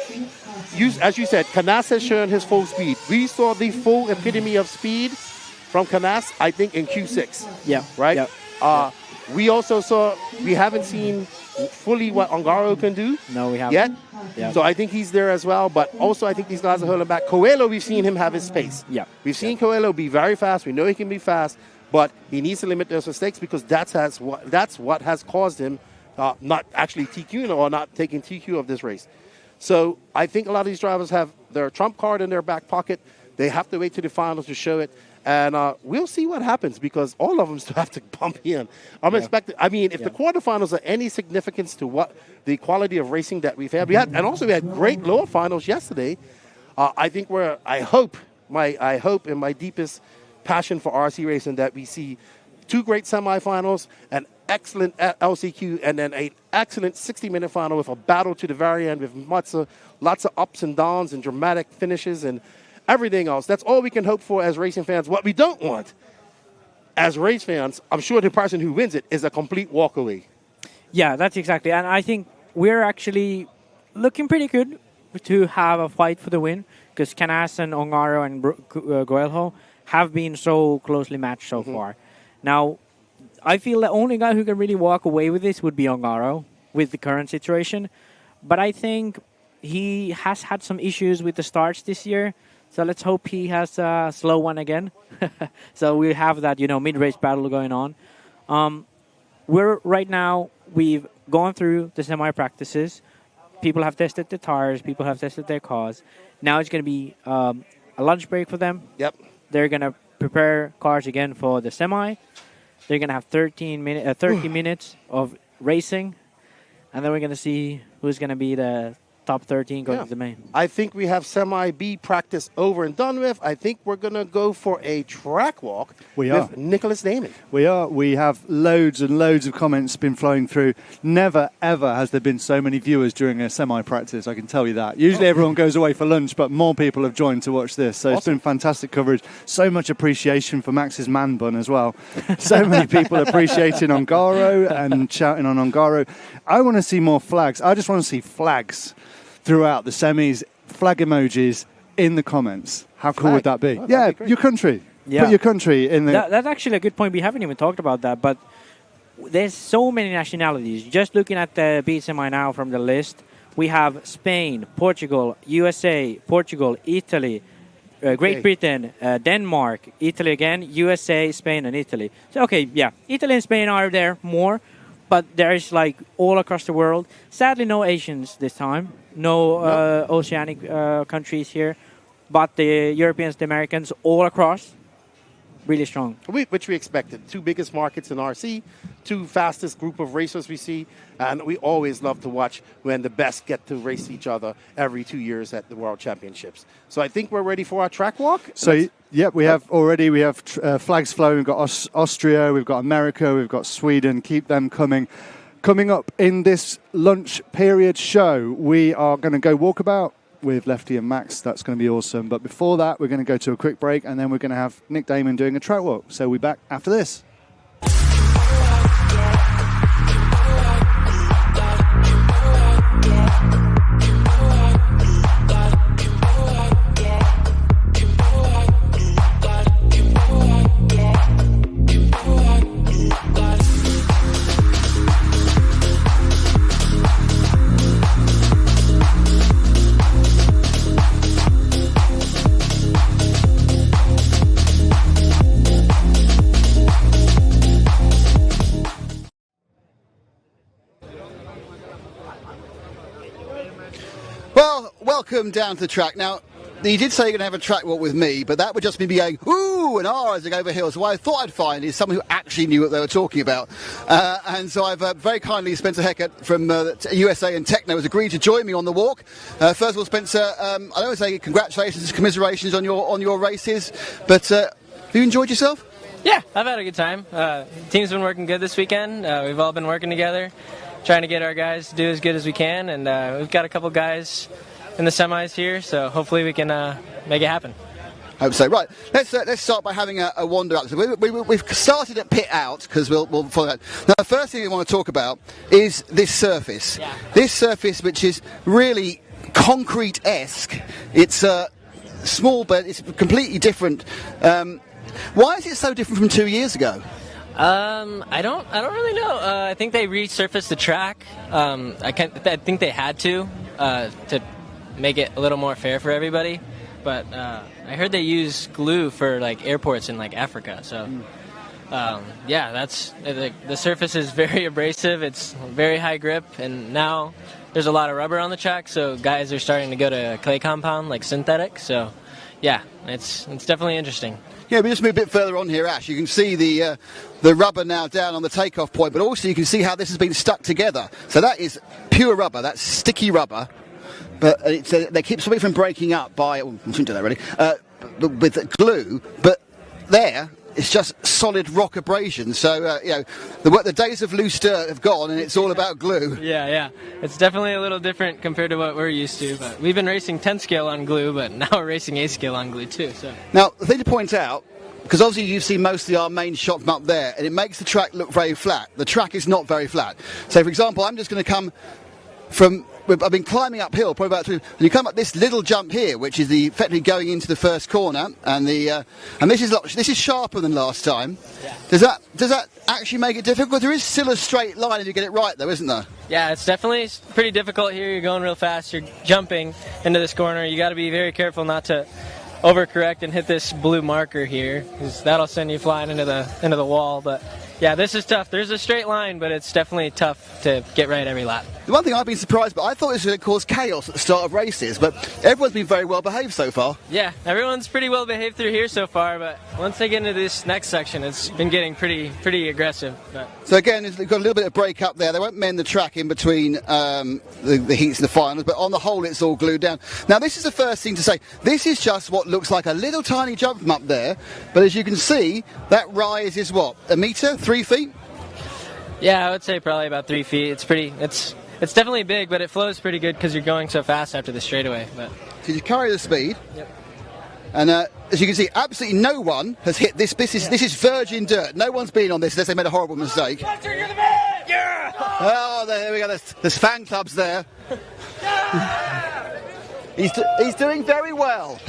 as you said, Canas has shown his full speed. We saw the full epitome of speed from Canas, I think, in Q6. Yeah. Right? Yeah. We also we haven't seen fully what Ongaro can do. No, we haven't. Yet. Yeah. So I think he's there as well. But also I think these guys are holding back. Coelho, we've seen him have his pace. Yeah. We've seen Coelho be very fast. We know he can be fast. But he needs to limit those mistakes because that's what has caused him not actually TQing or not taking TQ of this race. So I think a lot of these drivers have their trump card in their back pocket. They have to wait to the finals to show it. And we'll see what happens because all of them still have to bump in. I'm expecting. I mean, if the quarterfinals are any significance to what the quality of racing that we've had, and also we had great lower finals yesterday. I think I hope in my deepest passion for RC racing that we see 2 great semifinals, an excellent LCQ, and then an excellent 60-minute final with a battle to the very end with lots of ups and downs and dramatic finishes and everything else. That's all we can hope for as racing fans. What we don't want as race fans, I'm sure the person who wins it is a complete walkaway. Yeah, that's exactly. And I think we're actually looking pretty good to have a fight for the win because Canas and Ongaro and Goelho have been so closely matched so far. Now, I feel the only guy who can really walk away with this would be Ongaro with the current situation. But I think he has had some issues with the starts this year. So let's hope he has a slow one again. So we have that, mid-race battle going on. We've gone through the semi-practices. People have tested the tires. People have tested their cars. Now it's going to be a lunch break for them. Yep. They're going to prepare cars again for the semi. They're going to have 30 minutes of racing. And then we're going to see who's going to be the top 13 going to the main. I think we have semi-B practice over and done with. I think we're going to go for a track walk with Nicholas Damon. We are. We have loads and loads of comments been flowing through. Never, ever has there been so many viewers during a semi-practice, I can tell you that. Usually everyone goes away for lunch, but more people have joined to watch this. So It's been fantastic coverage. So much appreciation for Max's man bun as well. So many people appreciating Ongaro and shouting on Ongaro. I want to see more flags. I just want to see flags throughout the semis, flag emojis in the comments. How cool would that be? Oh, your country. Yeah. Put your country in the... That's actually a good point. We haven't even talked about that, but there's so many nationalities. Just looking at the B semi now from the list, we have Spain, Portugal, USA, Portugal, Italy, Great Britain, Denmark, Italy again, USA, Spain, and Italy. So, Italy and Spain are there more, but there's all across the world. Sadly, no Asians this time. No oceanic countries here. But the Europeans, the Americans, all across, really strong. Which we expected. 2 biggest markets in RC, 2 fastest group of racers we see. And we always love to watch when the best get to race each other every 2 years at the World Championships. So I think we're ready for our track walk. So, we have flags flowing. We've got Austria, we've got America, we've got Sweden. Keep them coming. Coming up in this lunch period show, we are going to go walkabout with Lefty and Max. That's going to be awesome. But before that, we're going to go to a quick break, and then we're going to have Nick Damon doing a track walk. So we'll be back after this. Well, welcome down to the track. Now, you did say you're going to have a track walk with me, but that would just be me going, ooh, and ah as I go over hills. So what I thought I'd find is someone who actually knew what they were talking about. And so I've very kindly, Spencer Heckert from USA and Techno has agreed to join me on the walk. First of all, Spencer, I don't want to say congratulations, commiserations on your races, but have you enjoyed yourself? Yeah, I've had a good time. Team's been working good this weekend. We've all been working together, trying to get our guys to do as good as we can, and we've got a couple guys in the semis here, so hopefully we can make it happen. I hope so. Right, let's start by having a wander up. So we've started at pit out because we'll follow that. Now, the first thing we want to talk about is this surface. Yeah. This surface, which is really concrete-esque. It's small, but it's completely different. Why is it so different from 2 years ago? I don't really know. I think they resurfaced the track. I think they had to make it a little more fair for everybody. But I heard they use glue for airports in Africa. So that's the surface is very abrasive. It's very high grip, and now there's a lot of rubber on the track. So guys are starting to go to clay compound, synthetic. So yeah, it's definitely interesting. Yeah, we just move a bit further on here, Ash. You can see the rubber now down on the takeoff point, but also you can see how this has been stuck together. So that is pure rubber, that's sticky rubber, but they keep something from breaking up by, we shouldn't do that really, with glue, but there it's just solid rock abrasion. So, the days of loose dirt have gone and it's all about glue. Yeah. It's definitely a little different compared to what we're used to. But we've been racing 10 scale on glue, but now we're racing 8 scale on glue too. So. Now, the thing to point out, because obviously you've seen mostly our main shot from up there, and it makes the track look very flat. The track is not very flat. So, for example, I'm just going to come from... I've been climbing uphill, probably about 3, and you come up this little jump here, which is effectively going into the first corner, and this is sharper than last time. Yeah. Does that actually make it difficult? There is still a straight line if you get it right, though, isn't there? Yeah, it's definitely pretty difficult here. You're going real fast. You're jumping into this corner. You got to be very careful not to overcorrect and hit this blue marker here, because that'll send you flying into the wall. But yeah, this is tough. There's a straight line, but it's definitely tough to get right every lap. The one thing I've been surprised by, I thought this was going to cause chaos at the start of races, but everyone's been very well behaved so far. Yeah, everyone's pretty well behaved through here so far, but once they get into this next section, it's been getting pretty aggressive. But. So again, they've got a little bit of break up there. They won't mend the track in between the heats and the finals, but on the whole, it's all glued down. Now, this is the first thing to say. This is just what looks like a little tiny jump from up there, but as you can see, that rise is what, a metre, 3 feet? Yeah, I would say probably about 3 feet. It's definitely big, but it flows pretty good because you're going so fast after the straightaway. But so you carry the speed. Yep. And as you can see, absolutely no one has hit this. This is virgin dirt. No one's been on this unless they made a horrible mistake. Hunter, you're the man! Yeah! Oh, there we go. There's fan clubs there. He's doing very well.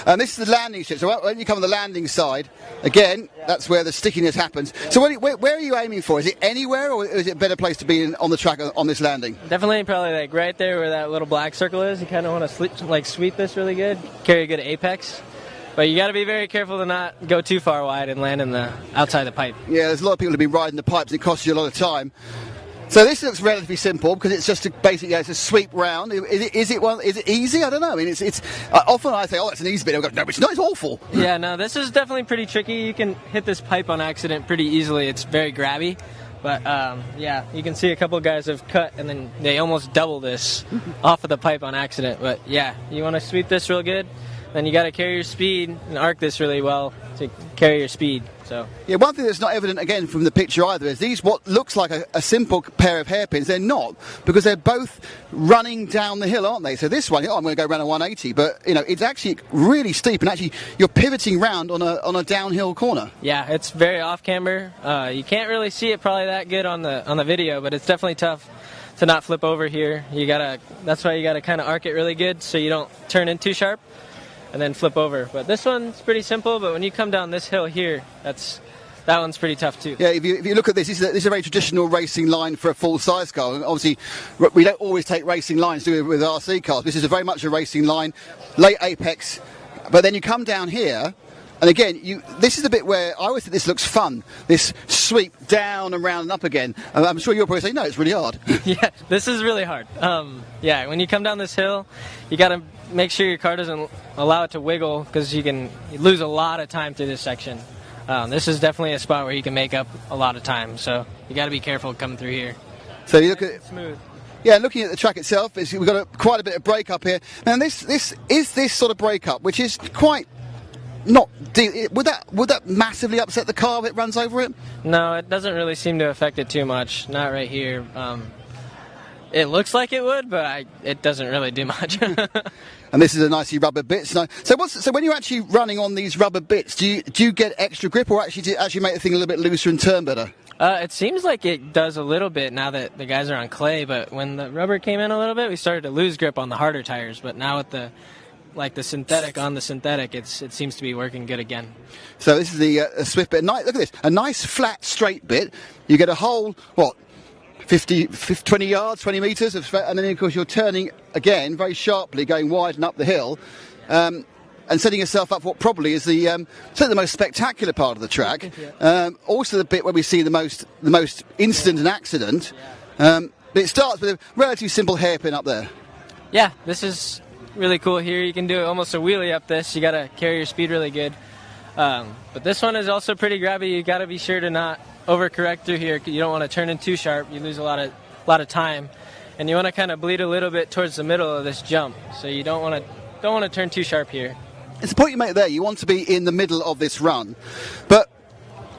And this is the landing strip. So when you come on the landing side, again, that's where the stickiness happens. So where are you aiming for? Is it anywhere, or is it a better place to be on the track on this landing? Definitely probably like right there where that little black circle is. You kind of want to sweep this really good, carry a good apex. But you got to be very careful to not go too far wide and land in the outside the pipe. Yeah, there's a lot of people who've been riding the pipes. And it costs you a lot of time. So this looks relatively simple because it's just it's a sweep round. Is it easy? I don't know. I mean, it's often I say, oh, it's an easy bit. I go, no, it's not. It's awful. Yeah, no, this is definitely pretty tricky. You can hit this pipe on accident pretty easily. It's very grabby. But yeah, you can see a couple of guys have cut and then they almost double this off of the pipe on accident. But yeah, you want to sweep this real good. Then you got to carry your speed and arc this really well to carry your speed. So yeah, one thing that's not evident again from the picture either is these what looks like a simple pair of hairpins. They're not, because they're both running down the hill, aren't they? So this one, I'm going to go around a 180, but it's actually really steep, and actually you're pivoting round on a downhill corner. Yeah, it's very off camber. You can't really see it probably that good on the video, but it's definitely tough to not flip over here. That's why you gotta kind of arc it really good so you don't turn in too sharp and then flip over. But this one's pretty simple, but when you come down this hill here, that one's pretty tough too. Yeah, if you look at this is a very traditional racing line for a full-size car. And obviously, we don't always take racing lines to do with RC cars. This is very much a racing line, late apex. But then you come down here, and again, this is the bit where I always think this looks fun. This sweep down and round and up again. And I'm sure you'll probably say, no, it's really hard. Yeah, this is really hard. Yeah, when you come down this hill, you got to make sure your car doesn't allow it to wiggle, because you lose a lot of time through this section. This is definitely a spot where you can make up a lot of time, so you got to be careful coming through here. So you look at smooth. Yeah, looking at the track itself, we've got quite a bit of break up here, and this sort of break up, which is quite not deep. Would that massively upset the car if it runs over it? No, it doesn't really seem to affect it too much. Not right here. It looks like it would, but it doesn't really do much. And this is a nicely rubber bit. So when you're actually running on these rubber bits, do you get extra grip, or actually make the thing a little bit looser and turn better? It seems like it does a little bit now that the guys are on clay, but when the rubber came in a little bit, we started to lose grip on the harder tires. But now with the synthetic on the synthetic, it seems to be working good again. So this is the Swift bit. Look at this, a nice flat straight bit. You get a whole 20 yards, 20 metres, and then of course you're turning again very sharply, going wide and up the hill, and setting yourself up for what probably is certainly the most spectacular part of the track. Also the bit where we see the most incident and accident. But it starts with a relatively simple hairpin up there. Yeah, this is really cool here. You can do almost a wheelie up this. You got to carry your speed really good. But this one is also pretty grabby. You got to be sure to not overcorrect through here. You don't want to turn in too sharp. You lose a lot of time, and you want to kind of bleed a little bit towards the middle of this jump. So you don't want to turn too sharp here. It's the point you make there. You want to be in the middle of this run, but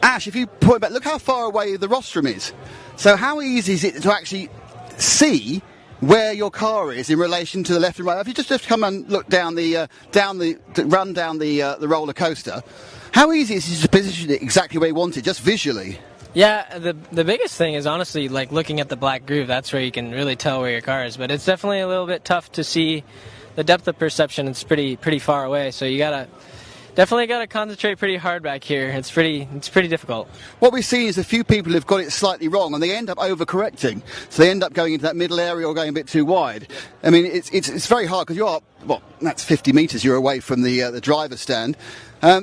Ash, if you point back, look how far away the rostrum is. So how easy is it to actually see where your car is in relation to the left and right? If you just come and look down the roller coaster, how easy is it to position it exactly where you want it, just visually? Yeah, the biggest thing is honestly like looking at the black groove. That's where you can really tell where your car is. But it's definitely a little bit tough to see the depth of perception. It's pretty far away. So you definitely gotta concentrate pretty hard back here. It's pretty difficult. What we see is a few people who've got it slightly wrong, and they end up overcorrecting. So they end up going into that middle area or going a bit too wide. I mean, it's very hard because that's 50 metres you're away from the driver's stand.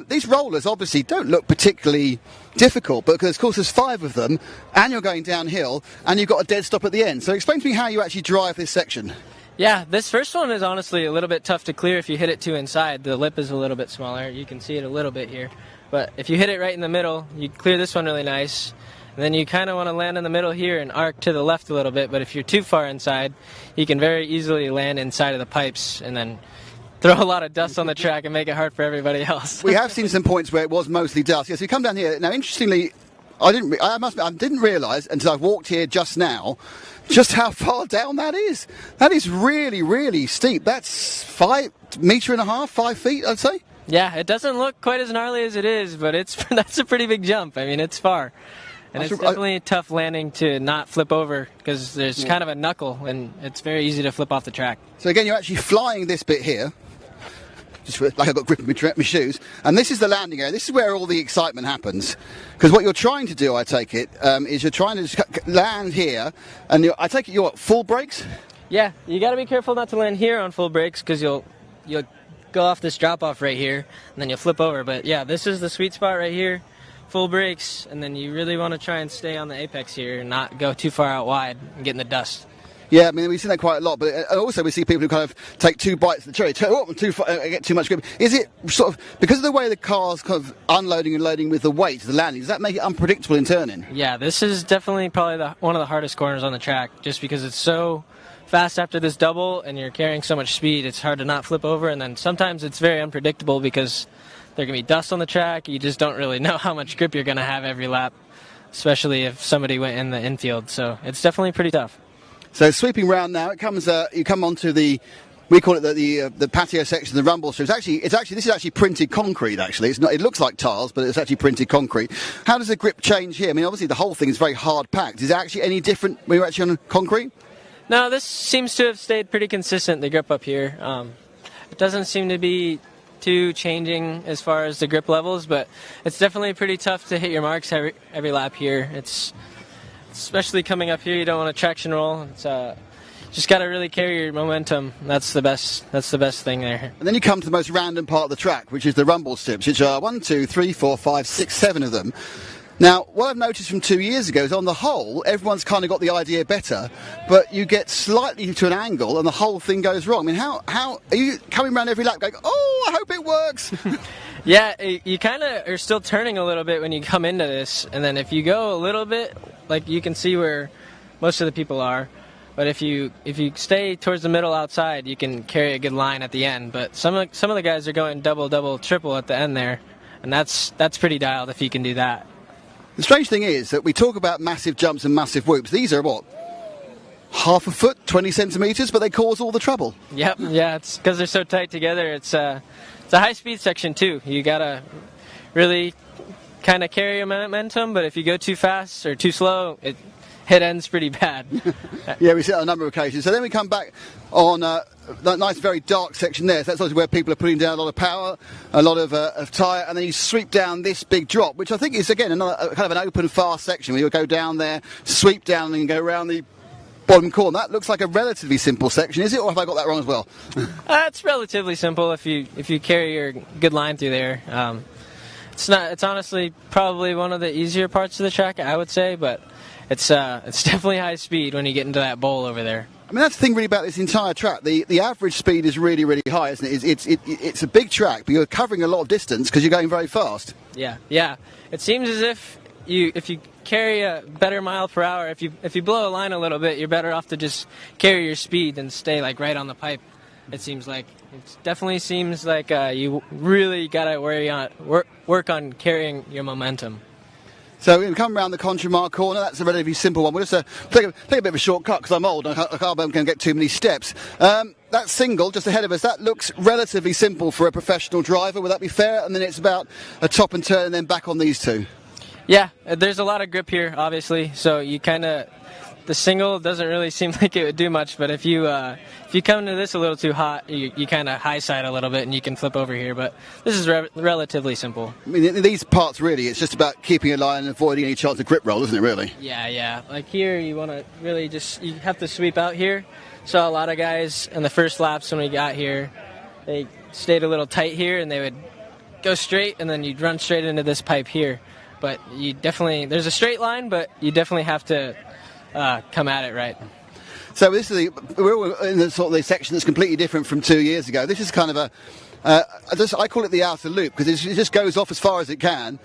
These rollers obviously don't look particularly difficult, because of course there's 5 of them, and you're going downhill, and you've got a dead stop at the end. So explain to me how you actually drive this section. Yeah, this first one is honestly a little bit tough to clear if you hit it too inside. The lip is a little bit smaller. You can see it a little bit here. But if you hit it right in the middle, you clear this one really nice. And then you kind of want to land in the middle here and arc to the left a little bit. But if you're too far inside, you can very easily land inside of the pipes and then throw a lot of dust on the track and make it hard for everybody else. We have seen some points where it was mostly dust. Yes, we come down here. Now, interestingly, I didn't realise until I walked here just now just how far down that is. That is really, really steep. That's 5.5 meters, 5 feet, I'd say. Yeah, it doesn't look quite as gnarly as it is, but that's a pretty big jump. I mean, it's far. And it's definitely a tough landing to not flip over, because there's kind of a knuckle, and it's very easy to flip off the track. So again, you're actually flying this bit here. Just like I've got grip in my shoes. And this is the landing area. This is where all the excitement happens. Because what you're trying to do, I take it, is you're trying to just land here. And I take it you're full brakes? Yeah, you got to be careful not to land here on full brakes, because you'll go off this drop-off right here, and then you'll flip over. But yeah, this is the sweet spot right here. Full brakes, and then you really want to try and stay on the apex here and not go too far out wide and get in the dust. Yeah, I mean, we've seen that quite a lot, but also we see people who kind of take 2 bites of the cherry, get too much grip. Is it sort of, because of the way the car's kind of unloading and loading with the weight, the landing, does that make it unpredictable in turning? Yeah, this is definitely probably one of the hardest corners on the track, just because it's so fast after this double and you're carrying so much speed, it's hard to not flip over, and then sometimes it's very unpredictable because there can be dust on the track. You just don't really know how much grip you're going to have every lap, especially if somebody went in the infield, so it's definitely pretty tough. So sweeping round now, it comes. You come onto we call it the patio section, the rumble strip. This is actually printed concrete. Actually, it's not. It looks like tiles, but it's actually printed concrete. How does the grip change here? I mean, obviously the whole thing is very hard packed. Is it actually any different when you're actually on concrete? No, this seems to have stayed pretty consistent. The grip up here, it doesn't seem to be too changing as far as the grip levels, but it's definitely pretty tough to hit your marks every lap here. It's especially coming up here, you don't want to traction roll. It's just got to really carry your momentum. That's the best thing there. And then you come to the most random part of the track, which is the rumble strips, which are 1, 2, 3, 4, 5, 6, 7 of them. Now, what I've noticed from 2 years ago is, on the whole, everyone's kind of got the idea better, but you get slightly to an angle and the whole thing goes wrong. I mean, how are you coming around every lap going, oh, I hope it works? Yeah, you kind of are still turning a little bit when you come into this, and then if you go a little bit, like you can see where most of the people are, but if you stay towards the middle outside, you can carry a good line at the end. But some of the guys are going double, triple at the end there, and that's pretty dialed if you can do that. The strange thing is that we talk about massive jumps and massive whoops. These are what? Half a foot, 20 centimetres, but they cause all the trouble. Yep, yeah, it's because they're so tight together. It's a high-speed section, too. You got to really kind of carry your momentum, but if you go too fast or too slow, it ends pretty bad. Yeah, we see it on a number of occasions. So then we come back on that nice, very dark section there. So that's obviously where people are putting down a lot of power, a lot of tyre, and then you sweep down this big drop, which I think is, again, another kind of an open, fast section where you'll go down there, sweep down and go around the bottom corner. That looks like a relatively simple section, is it, or have I got that wrong as well? It's relatively simple if you carry your good line through there. It's honestly probably one of the easier parts of the track, I would say, but it's definitely high speed when you get into that bowl over there. I mean, that's the thing really about this entire track. The average speed is really, really high, isn't it? It's a big track, but you're covering a lot of distance because you're going very fast. Yeah. It seems as if if you carry a better mile per hour, if you blow a line a little bit, you're better off to just carry your speed than stay like right on the pipe. It seems like it definitely seems like you really gotta work on carrying your momentum. So we're going to come around the Contramark corner. That's a relatively simple one. We'll just take a bit of a shortcut because I'm old and I can't going to get too many steps. That single just ahead of us, that looks relatively simple for a professional driver. Would that be fair? And then it's about a top and turn and then back on these two. Yeah, there's a lot of grip here, obviously. So you kind of, the single doesn't really seem like it would do much, but if you come to this a little too hot, you kind of high side a little bit and you can flip over here. But this is relatively simple. I mean, in these parts, really, it's just about keeping a line and avoiding any chance of grip roll, isn't it, really? Yeah. Like here, you want to really you have to sweep out here. Saw a lot of guys in the first laps when we got here, they stayed a little tight here and they would go straight and then you'd run straight into this pipe here. But there's a straight line, but you definitely have to come at it right. So we're in the sort of the section that's completely different from 2 years ago. This is kind of I call it the outer loop because it just goes off as far as it can.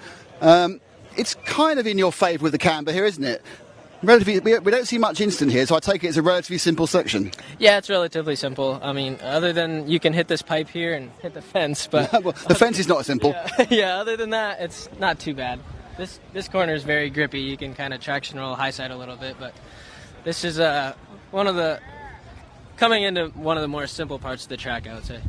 It's kind of in your favour with the camber here, isn't it? Relatively, we don't see much instant here, so I take it it's a relatively simple section. Yeah, it's relatively simple. I mean, other than you can hit this pipe here and hit the fence, but well, the fence is not simple. Yeah, other than that, it's not too bad. This corner is very grippy. You can kind of traction roll high side a little bit, but this is coming into one of the more simple parts of the track, I would say.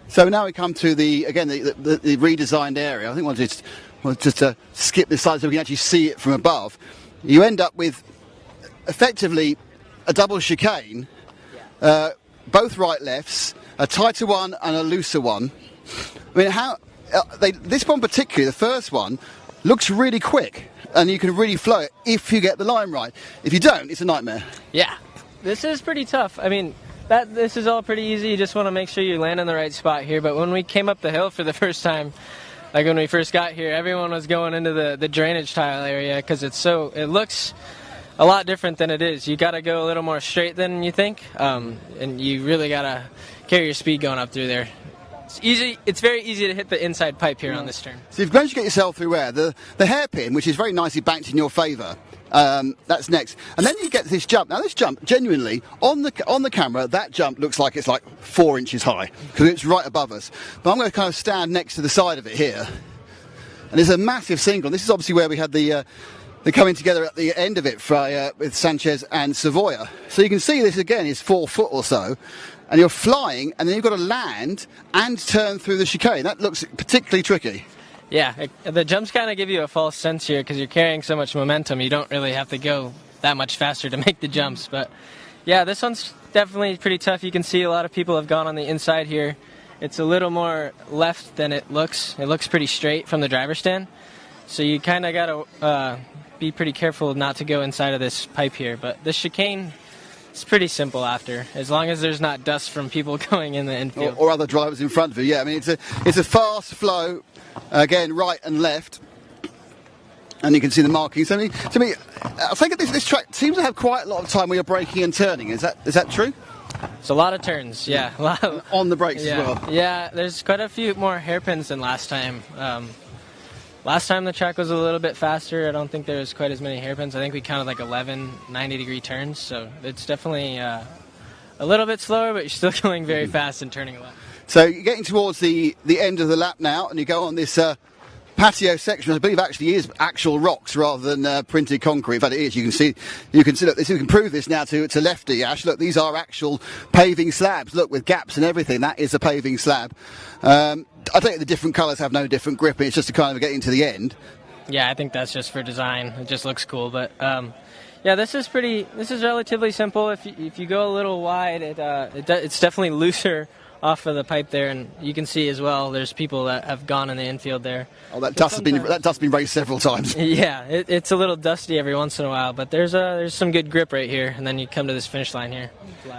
So now we come to the redesigned area. I think we'll just skip this slide so we can actually see it from above. You end up with effectively a double chicane, both right lefts, a tighter one and a looser one. I mean, this one particularly, the first one, looks really quick and you can really flow it if you get the line right. If you don't, it's a nightmare. Yeah, this is pretty tough. I mean, this is all pretty easy. You just want to make sure you land in the right spot here. But when we came up the hill for the first time, like when we first got here, everyone was going into the drainage tile area because it looks a lot different than it is. You got to go a little more straight than you think, and you really got to carry your speed going up through there. It's very easy to hit the inside pipe here on this turn. So you've managed to get yourself through where? The hairpin, which is very nicely banked in your favour. That's next. And then you get this jump. Now this jump, genuinely, on the camera, that jump looks like it's like 4 inches high because it's right above us. But I'm going to kind of stand next to the side of it here. And there's a massive single. This is obviously where we had the coming together at the end of it with Sanchez and Savoia. So you can see this again is 4 foot or so. And you're flying, and then you've got to land and turn through the chicane. That looks particularly tricky. Yeah, the jumps kind of give you a false sense here because you're carrying so much momentum. You don't really have to go that much faster to make the jumps. But yeah, this one's definitely pretty tough. You can see a lot of people have gone on the inside here. It's a little more left than it looks. It looks pretty straight from the driver's stand. So you kind of got to be pretty careful not to go inside of this pipe here. But the chicane, it's pretty simple after, as long as there's not dust from people going in the infield. Or other drivers in front of you, yeah. I mean, it's a fast flow, again, right and left. And you can see the markings. To me, I think this track seems to have quite a lot of time where you're braking and turning. Is that true? It's a lot of turns, yeah. On the brakes as well. Yeah, there's quite a few more hairpins than last time. Last time the track was a little bit faster. I don't think there was quite as many hairpins. I think we counted like 11 90-degree turns, so it's definitely a little bit slower, but you're still going very fast and turning a lot. So you're getting towards the end of the lap now, and you go on this patio section, I believe actually is actual rocks rather than printed concrete. In fact, it is. You can see. Look, you can prove this now to Lefty Ash. Look, these are actual paving slabs. Look, with gaps and everything. That is a paving slab. I think the different colours have no different grip. It's just to kind of get into the end. Yeah, I think that's just for design. It just looks cool, but. Yeah, this is relatively simple. If you go a little wide, it's definitely looser off of the pipe there, and you can see as well there's people that have gone in the infield there. Oh, that dust has been raised several times. Yeah, it's a little dusty every once in a while, but there's some good grip right here, and then you come to this finish line here.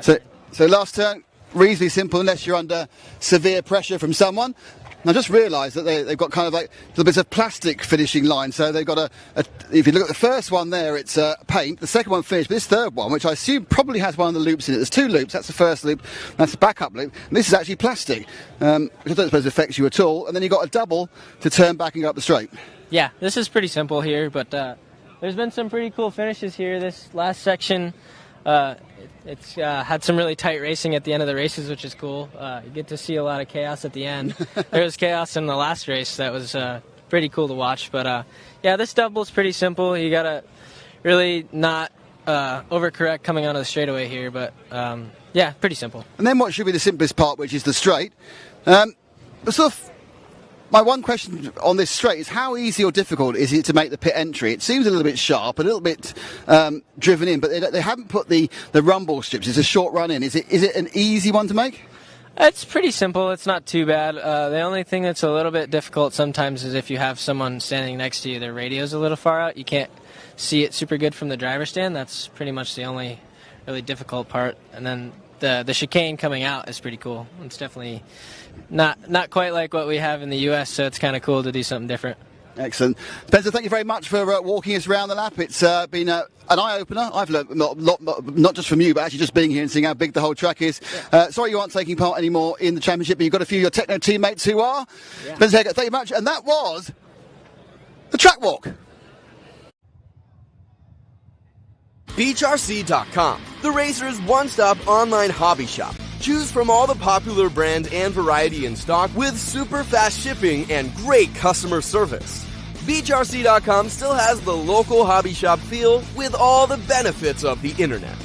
So last turn, reasonably simple unless you're under severe pressure from someone. And I just realised that they've got kind of like little bits of plastic finishing line. So they've got if you look at the first one there, it's paint. The second one finished, but this third one, which I assume probably has one of the loops in it. There's 2 loops. That's the first loop. That's the backup loop. And this is actually plastic, which I don't suppose affects you at all. And then you've got a double to turn back and go up the straight. Yeah, this is pretty simple here, but there's been some pretty cool finishes here. This last section, it's had some really tight racing at the end of the races, which is cool. You get to see a lot of chaos at the end. There was chaos in the last race that was pretty cool to watch. But yeah, this double is pretty simple. You gotta really not overcorrect coming onto the straightaway here. But yeah, pretty simple. And then what should be the simplest part, which is the straight. My one question on this straight is how easy or difficult is it to make the pit entry? It seems a little bit sharp, a little bit driven in, but they haven't put the rumble strips. It's a short run in. Is it an easy one to make? It's pretty simple. It's not too bad. The only thing that's a little bit difficult sometimes is if you have someone standing next to you, their radio's a little far out. You can't see it super good from the driver's stand. That's pretty much the only really difficult part. And then the chicane coming out is pretty cool. It's definitely not quite like what we have in the U.S., so it's kind of cool to do something different. Excellent. Spencer, thank you very much for walking us around the lap. It's been an eye-opener. I've learned not just from you, but actually just being here and seeing how big the whole track is. Yeah. Sorry you aren't taking part anymore in the championship, but you've got a few of your Techno teammates who are. Yeah. Spencer Hager, thank you very much. And that was the track walk. BeachRC.com, the racer's one-stop online hobby shop. Choose from all the popular brands and variety in stock with super fast shipping and great customer service. BeachRC.com still has the local hobby shop feel with all the benefits of the internet.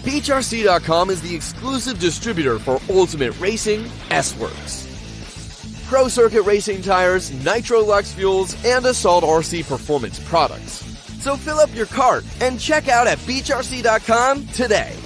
BeachRC.com is the exclusive distributor for Ultimate Racing, S-Works, Pro Circuit Racing tires, Nitro Lux fuels, and Assault RC performance products. So fill up your cart and check out at BeachRC.com today.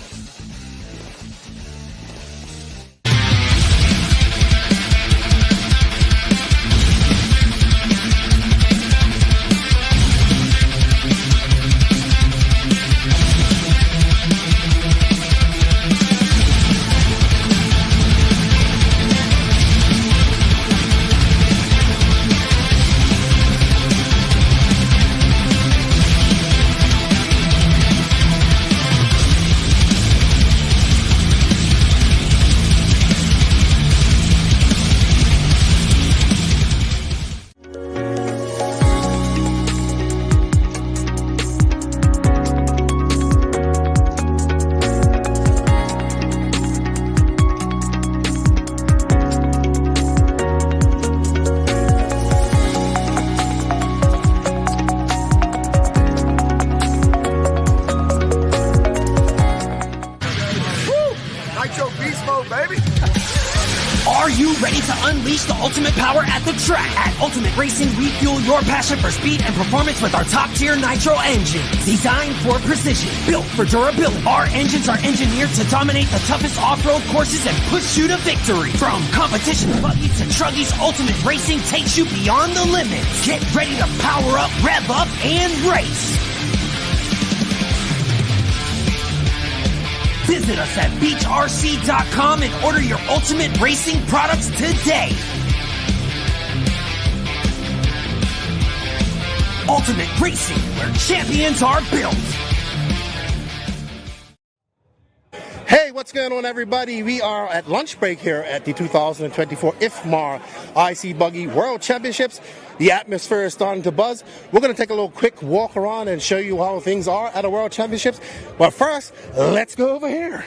At Ultimate Racing, we fuel your passion for speed and performance with our top-tier Nitro engines. Designed for precision, built for durability. Our engines are engineered to dominate the toughest off-road courses and push you to victory. From competition buggies to truggies, Ultimate Racing takes you beyond the limits. Get ready to power up, rev up, and race. Visit us at BeachRC.com and order your Ultimate Racing products today. Ultimate Racing, where champions are built. Hey, what's going on, everybody? We are at lunch break here at the 2024 IFMAR IC Buggy World Championships. The atmosphere is starting to buzz. We're going to take a little quick walk around and show you how things are at the World Championships. But first, let's go over here.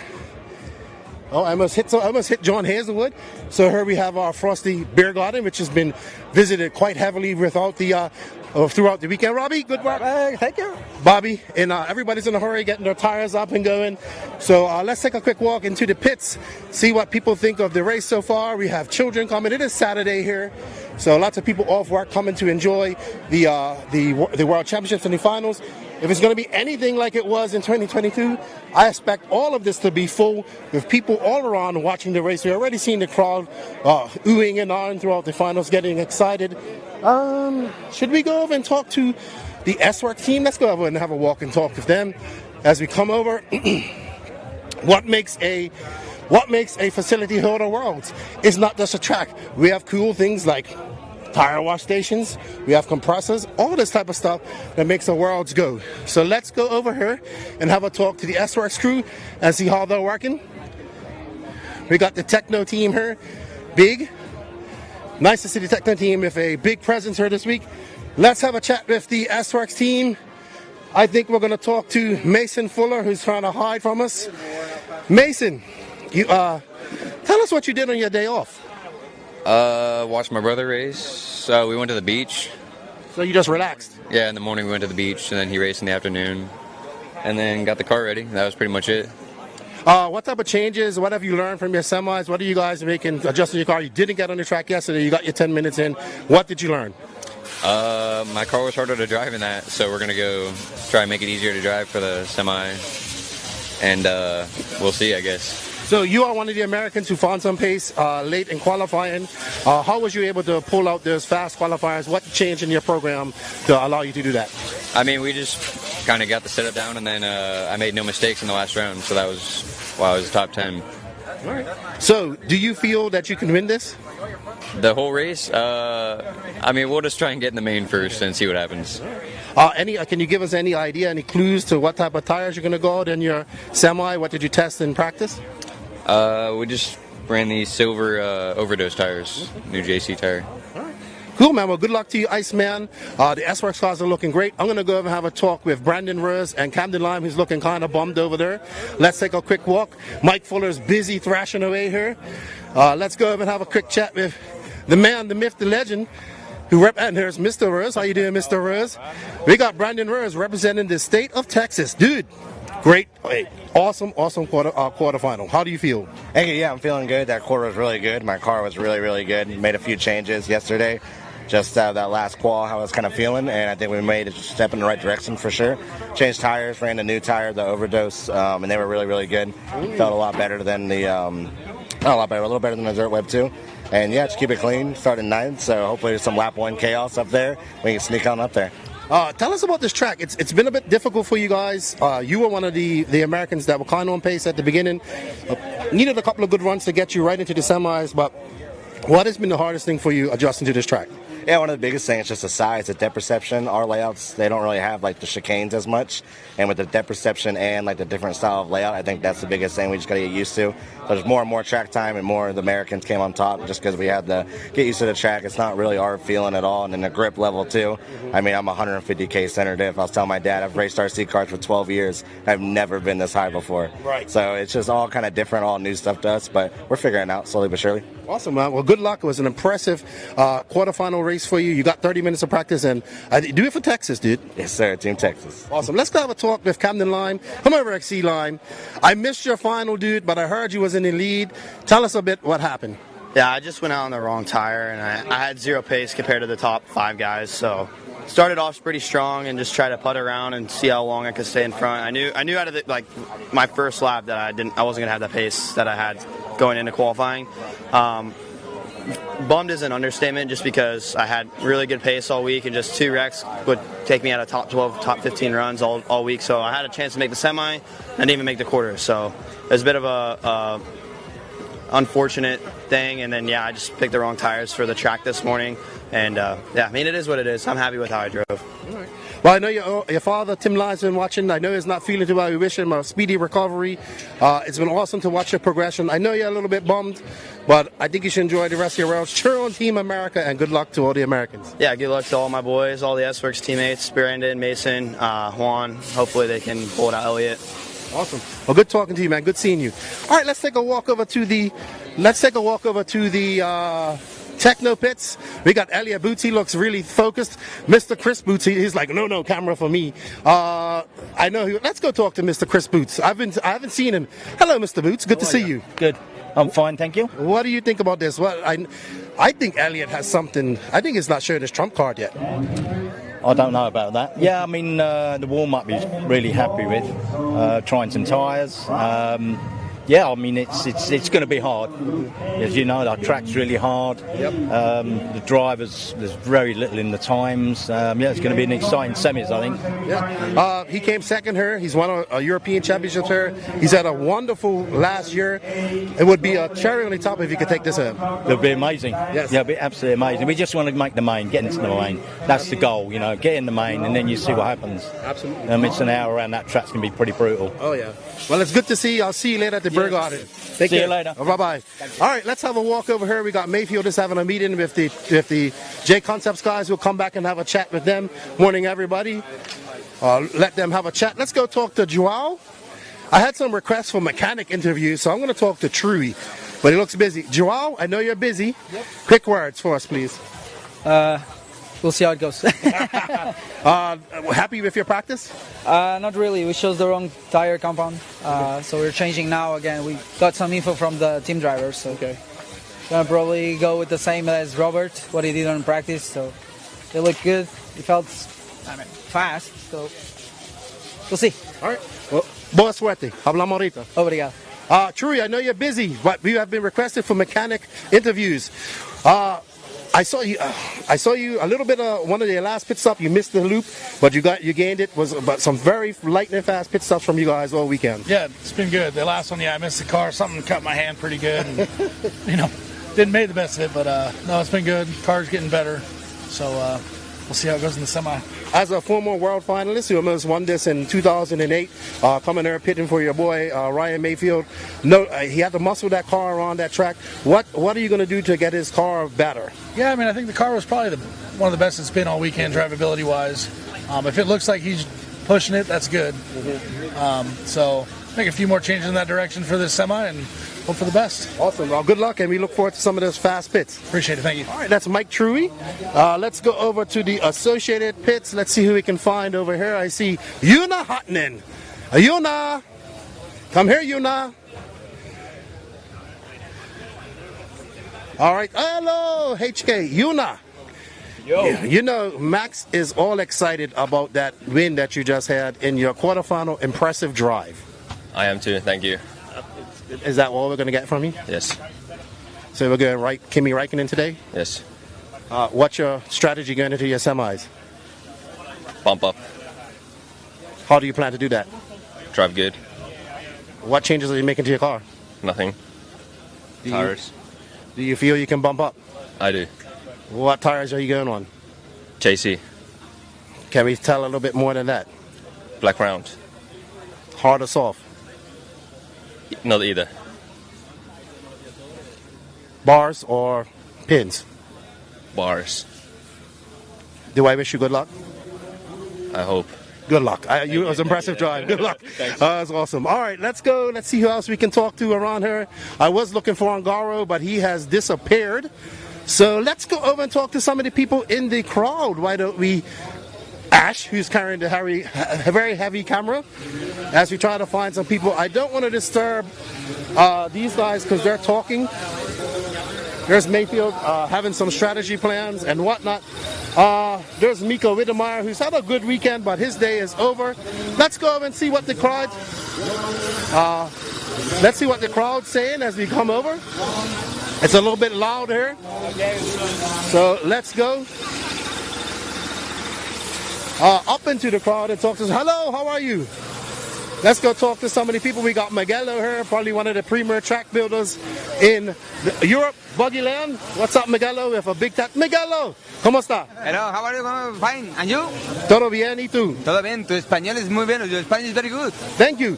Oh, I almost hit John Hazelwood. So here we have our Frosty Beer Garden, which has been visited quite heavily throughout the weekend. Robbie, good work. Thank you. Bobby, and everybody's in a hurry getting their tires up and going. So let's take a quick walk into the pits, see what people think of the race so far. We have children coming. It is Saturday here, so lots of people off work coming to enjoy the World Championships and the finals. If it's going to be anything like it was in 2022, I expect all of this to be full with people all around watching the race. We're already seeing the crowd oohing and ahhing throughout the finals, getting excited. Should we go over and talk to the S-Work team? Let's go over and have a walk and talk with them as we come over. What makes a what makes a facility hold the world? It's not just a track. We have cool things like tire wash stations, we have compressors, all this type of stuff that makes the worlds go. So let's go over here and have a talk to the S-Works crew and see how they're working. We got the Techno team here, big. Nice to see the Techno team with a big presence here this week. Let's have a chat with the S-Works team. I think we're going to talk to Mason Fuller, who's trying to hide from us. Mason, you tell us what you did on your day off. Watched my brother race. So we went to the beach. So you just relaxed? Yeah, in the morning we went to the beach, and then he raced in the afternoon. And then got the car ready. That was pretty much it. What type of changes, what have you learned from your semis? What are you guys making, adjusting your car? You didn't get on the track yesterday. You got your 10 minutes in. What did you learn? My car was harder to drive in that, so we're going to go try and make it easier to drive for the semi. And we'll see, I guess. So you are one of the Americans who found some pace late in qualifying. How was you able to pull out those fast qualifiers? What changed in your program to allow you to do that? I mean, we just kind of got the setup down, and then I made no mistakes in the last round, so that was why I was top 10. All right. So do you feel that you can win this? The whole race? I mean, we'll just try and get in the main first and see what happens. Can you give us any idea, any clues to what type of tires you're going to go out in your semi? What did you test in practice? We just ran these silver overdose tires, new JC tire. Cool, man. Well, good luck to you, Iceman. The S-Works cars are looking great. I'm going to go over and have a talk with Brandon Rose and Camden Lime, who's looking kind of bummed over there. Let's take a quick walk. Mike Fuller's busy thrashing away here. Let's go over and have a quick chat with the man, the myth, the legend, and here's Mr. Rose. How you doing, Mr. Rose? We got Brandon Rose representing the state of Texas. Dude, great. Awesome quarterfinal. How do you feel? Hey, yeah, I'm feeling good. That quarter was really good. My car was really, really good. Made a few changes yesterday. Just that last qual, how I was kind of feeling, and I think we made a step in the right direction for sure. Changed tires, ran a new tire, the overdose, and they were really, really good. Felt a lot better than a little better than the Dirt Web 2. And yeah, just keep it clean, starting 9th, so hopefully there's some lap 1 chaos up there. We can sneak on up there. Tell us about this track. It's been a bit difficult for you guys. You were one of the Americans that were kind of on pace at the beginning. Needed a couple of good runs to get you right into the semis, but what has been the hardest thing for you adjusting to this track? Yeah, one of the biggest things is just the size, the depth perception. Our layouts, they don't really have like the chicanes as much. And with the depth perception and like the different style of layout, I think that's the biggest thing we just got to get used to. There's more and more track time, and more of the Americans came on top just because we had to get used to the track. It's not really our feeling at all. And then the grip level too. I mean, I'm 150K center diff. I was telling my dad, I've raced RC cars for 12 years. I've never been this high before. Right. So it's just all kind of different, all new stuff to us, but we're figuring it out slowly but surely. Awesome, man. Well, good luck. It was an impressive quarterfinal race for you. You got 30 minutes of practice, and do it for Texas, dude. Yes, sir. Team Texas. Awesome. Let's go have a talk with Camden Lime. Come over, XC Lime. I missed your final, dude, but I heard you was in the lead. Tell us a bit what happened. Yeah, I just went out on the wrong tire, and I had zero pace compared to the top 5 guys, so started off pretty strong and just tried to putt around and see how long I could stay in front. I knew out of my first lap that I wasn't gonna have the pace that I had going into qualifying. Bummed is an understatement, just because I had really good pace all week, and just 2 wrecks would take me out of top 12, top 15 runs all week. So I had a chance to make the semi and didn't even make the quarter. So it was a bit of a unfortunate thing, and then I just picked the wrong tires for the track this morning. And I mean, it is what it is. I'm happy with how I drove. All right. Well, I know your father, Tim Lyon's been watching. I know he's not feeling too well. We wish him a speedy recovery. It's been awesome to watch your progression. I know you're a little bit bummed, but I think you should enjoy the rest of your rounds. Cheer on Team America, and good luck to all the Americans. Yeah, good luck to all my boys, all the S-Works teammates, Brandon, Mason, Juan. Hopefully they can pull it out, Elliott. Awesome. Well, good talking to you, man. Good seeing you. All right, let's take a walk over to the Techno pits. We got Elliot Boots. He looks really focused. Mr. Chris Boots, he's like, no, camera for me. I know. Let's go talk to Mr. Chris Boots. I haven't seen him. Hello, Mr. Boots. Good to see you. Good. I'm fine, thank you. What do you think about this? Well, I think Elliot has something. I think he's not showing his trump card yet. I don't know about that. Yeah, I mean, the warm-up is really happy with. Trying some tyres. Yeah, I mean it's going to be hard. As you know, our track's really hard. Yep. The drivers, there's very little in the times. Yeah, it's going to be an exciting semis, I think. Yeah. He came second here. He's won a European Championship here. He's had a wonderful last year. It would be a cherry on the top if he could take this in. It would be amazing. Yes. Yeah, it'd be absolutely amazing. We just want to make the main, get into the main. That's the goal, you know, get in the main and then you see what happens. Absolutely. It's an hour around that track's going to be pretty brutal. Oh, yeah. Well, it's good to see you. I'll see you later at the Burgarden. See you later. Bye-bye. All right, let's have a walk over here. We got Mayfield just having a meeting with the J Concepts guys. We'll come back and have a chat with them. Morning, everybody. Let them have a chat. Let's go talk to Joao. I had some requests for mechanic interviews, so I'm going to talk to Truey, but he looks busy. Joao, I know you're busy. Yep. Quick words for us, please. We'll see how it goes. Happy with your practice? Not really. We chose the wrong tire compound, so we're changing now again. We got some info from the team drivers, so gonna probably go with the same as Robert, what he did on practice. So they look good. He felt, fast. So we'll see. All right. Well, boa suerte. Hablamos ahorita. Obrigado. Truey, I know you're busy, but we have been requested for mechanic interviews. I saw you a little bit of one of your last pit stops. You missed the loop, but you gained it. Was about some very lightning fast pit stops from you guys all weekend. Yeah, it's been good. The last one, I missed the car. Something cut my hand pretty good. And, didn't make the best of it, but no, it's been good. Car's getting better, so we'll see how it goes in the semi. As a former world finalist, you almost won this in 2008, coming there pitting for your boy Ryan Mayfield. No, he had to muscle that car around that track. What are you going to do to get his car better? Yeah, I think the car was probably one of the best it's been all weekend, drivability-wise. If it looks like he's pushing it, that's good. So make a few more changes in that direction for this semi and hope for the best. Awesome. Well, good luck, and we look forward to some of those fast pits. Appreciate it. Thank you. All right, that's Mike Truey. Let's go over to the Associated Pits. Let's see who we can find over here. I see Yuna Hotnen. Yuna, come here, Yuna. All right. Hello, HK. Yuna. Yo. Max is all excited about that win that you just had in your quarterfinal impressive drive. I am too. Thank you. Is that all we're going to get from you? Yes. So we're going to write Kimi Räikkönen today? Yes. What's your strategy going into your semis? Bump up. How do you plan to do that? Drive good. What changes are you making to your car? Nothing. Tires. Do you feel you can bump up? I do. What tires are you going on? JC. Can we tell a little bit more than that? Black round. Hard or soft? Not either. Bars or pins? Bars. Do I wish you good luck? I hope. Good luck. It was an impressive drive. Good luck. That's awesome. All right, let's go. Let's see who else we can talk to around here. I was looking for Angaro, but he has disappeared. So let's go over and talk to some of the people in the crowd. Why don't we... Ash, who's carrying the very heavy camera, as we try to find some people. I don't want to disturb these guys because they're talking. There's Mayfield having some strategy plans and whatnot. There's Miko Widdemeyer, who's had a good weekend, but his day is over. Let's go over and see what the crowd. Let's see what the crowd's saying as we come over. It's a little bit loud here, so let's go. Up into the crowd and talk to us. Hello, how are you? Let's go talk to some of the people. We got Miguelo here, probably one of the premier track builders in Europe, Buggy Land. What's up, Miguelo? We have a big tap. Miguelo, ¿cómo está? Hello, how are you? Fine. And you? Todo bien, ¿y tú? Todo bien. Tu español es muy bien. Your Spanish is very good. Thank you.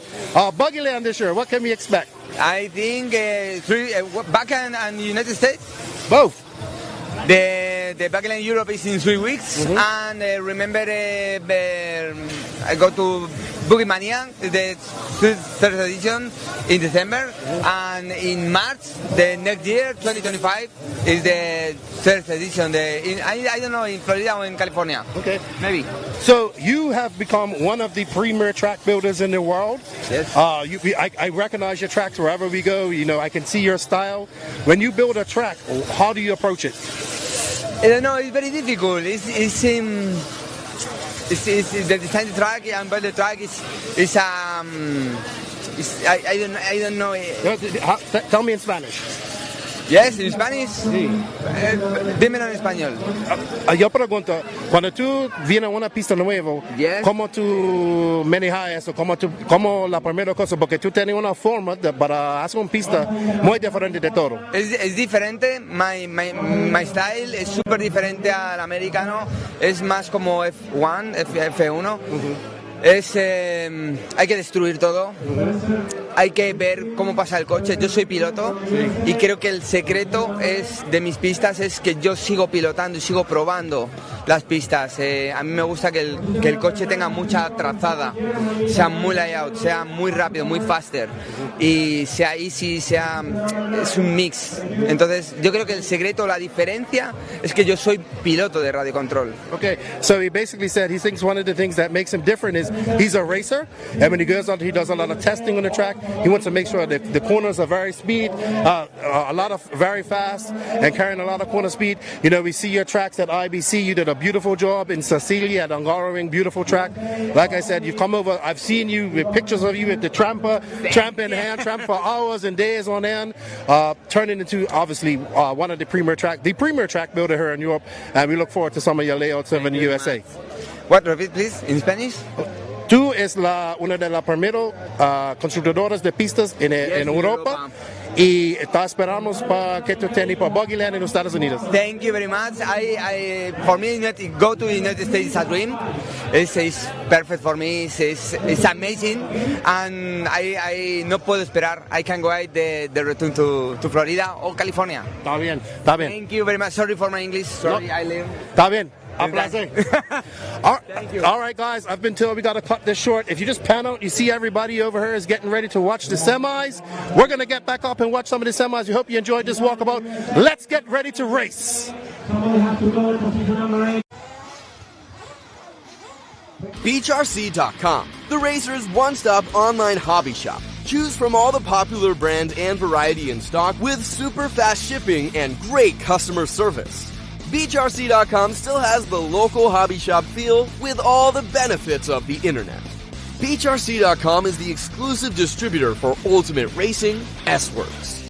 Buggy Land this year, what can we expect? I think back in the United States? Both. The Backline Europe is in 3 weeks, and remember I go to Buggy Mania, the third edition in December, and in March the next year, 2025, is the third edition. I don't know, in Florida or in California. Okay, maybe. So you have become one of the premier track builders in the world. Yes. I recognize your tracks wherever we go. I can see your style. When you build a track, how do you approach it? I don't know. It's very difficult. It's the design the track and build the track is I don't know. Tell me in Spanish. Yes, in Spanish. Sí. Dímelo en español. Yo pregunto, cuando tú vienes a una pista nueva, ¿cómo tú manejas eso? ¿Cómo la primera cosa? Porque tú tienes una forma para hacer una pista muy diferente de todo. Es diferente. My style es súper diferente al americano. Es más como F1, F1. Hay que destruir todo, hay que ver cómo pasa el coche. Yo soy piloto y creo que el secreto de mis pistas es que yo sigo pilotando y sigo probando las pistas. A mí me gusta que el coche tenga mucha trazada, sea muy layout, sea muy rápido, muy faster y sea easy, es un mix. Entonces yo creo que el secreto, la diferencia es que yo soy piloto de radio control. Okay, so he basically said he thinks one of the things that makes him different is he's a racer, and when he goes out, he does a lot of testing on the track. He wants to make sure that the corners are very very fast, and carrying a lot of corner speed. You know, we see your tracks at IBC. You did a beautiful job in Sicilia at Hungaroring, beautiful track. Like I said, you've come over. I've seen you with pictures of you with the tramper for hours and days on end, turning into obviously one of the premier track builder here in Europe, and we look forward to some of your layouts over in the USA. What, repeat please, in Spanish? Tú es una de las primeros constructores de pistas en Europa y esperamos para que tú tengas para Buggy Land en los Estados Unidos. Thank you very much. For me, go to the United States is a dream. It's perfect for me. It's amazing, and I no puedo esperar. I can go out the return to Florida or California. Está bien. Thank you very much. Sorry for my English. Sorry, I live. Está bien. All right, guys, I've been told we got to cut this short. If you just pan out, you see everybody over here is getting ready to watch the semis. We're going to get back up and watch some of the semis. We hope you enjoyed this walkabout. Let's get ready to race. BeachRC.com, the racer's one-stop online hobby shop. Choose from all the popular brand and variety in stock with super fast shipping and great customer service. BeachRC.com still has the local hobby shop feel with all the benefits of the internet. BeachRC.com is the exclusive distributor for Ultimate Racing S-Works.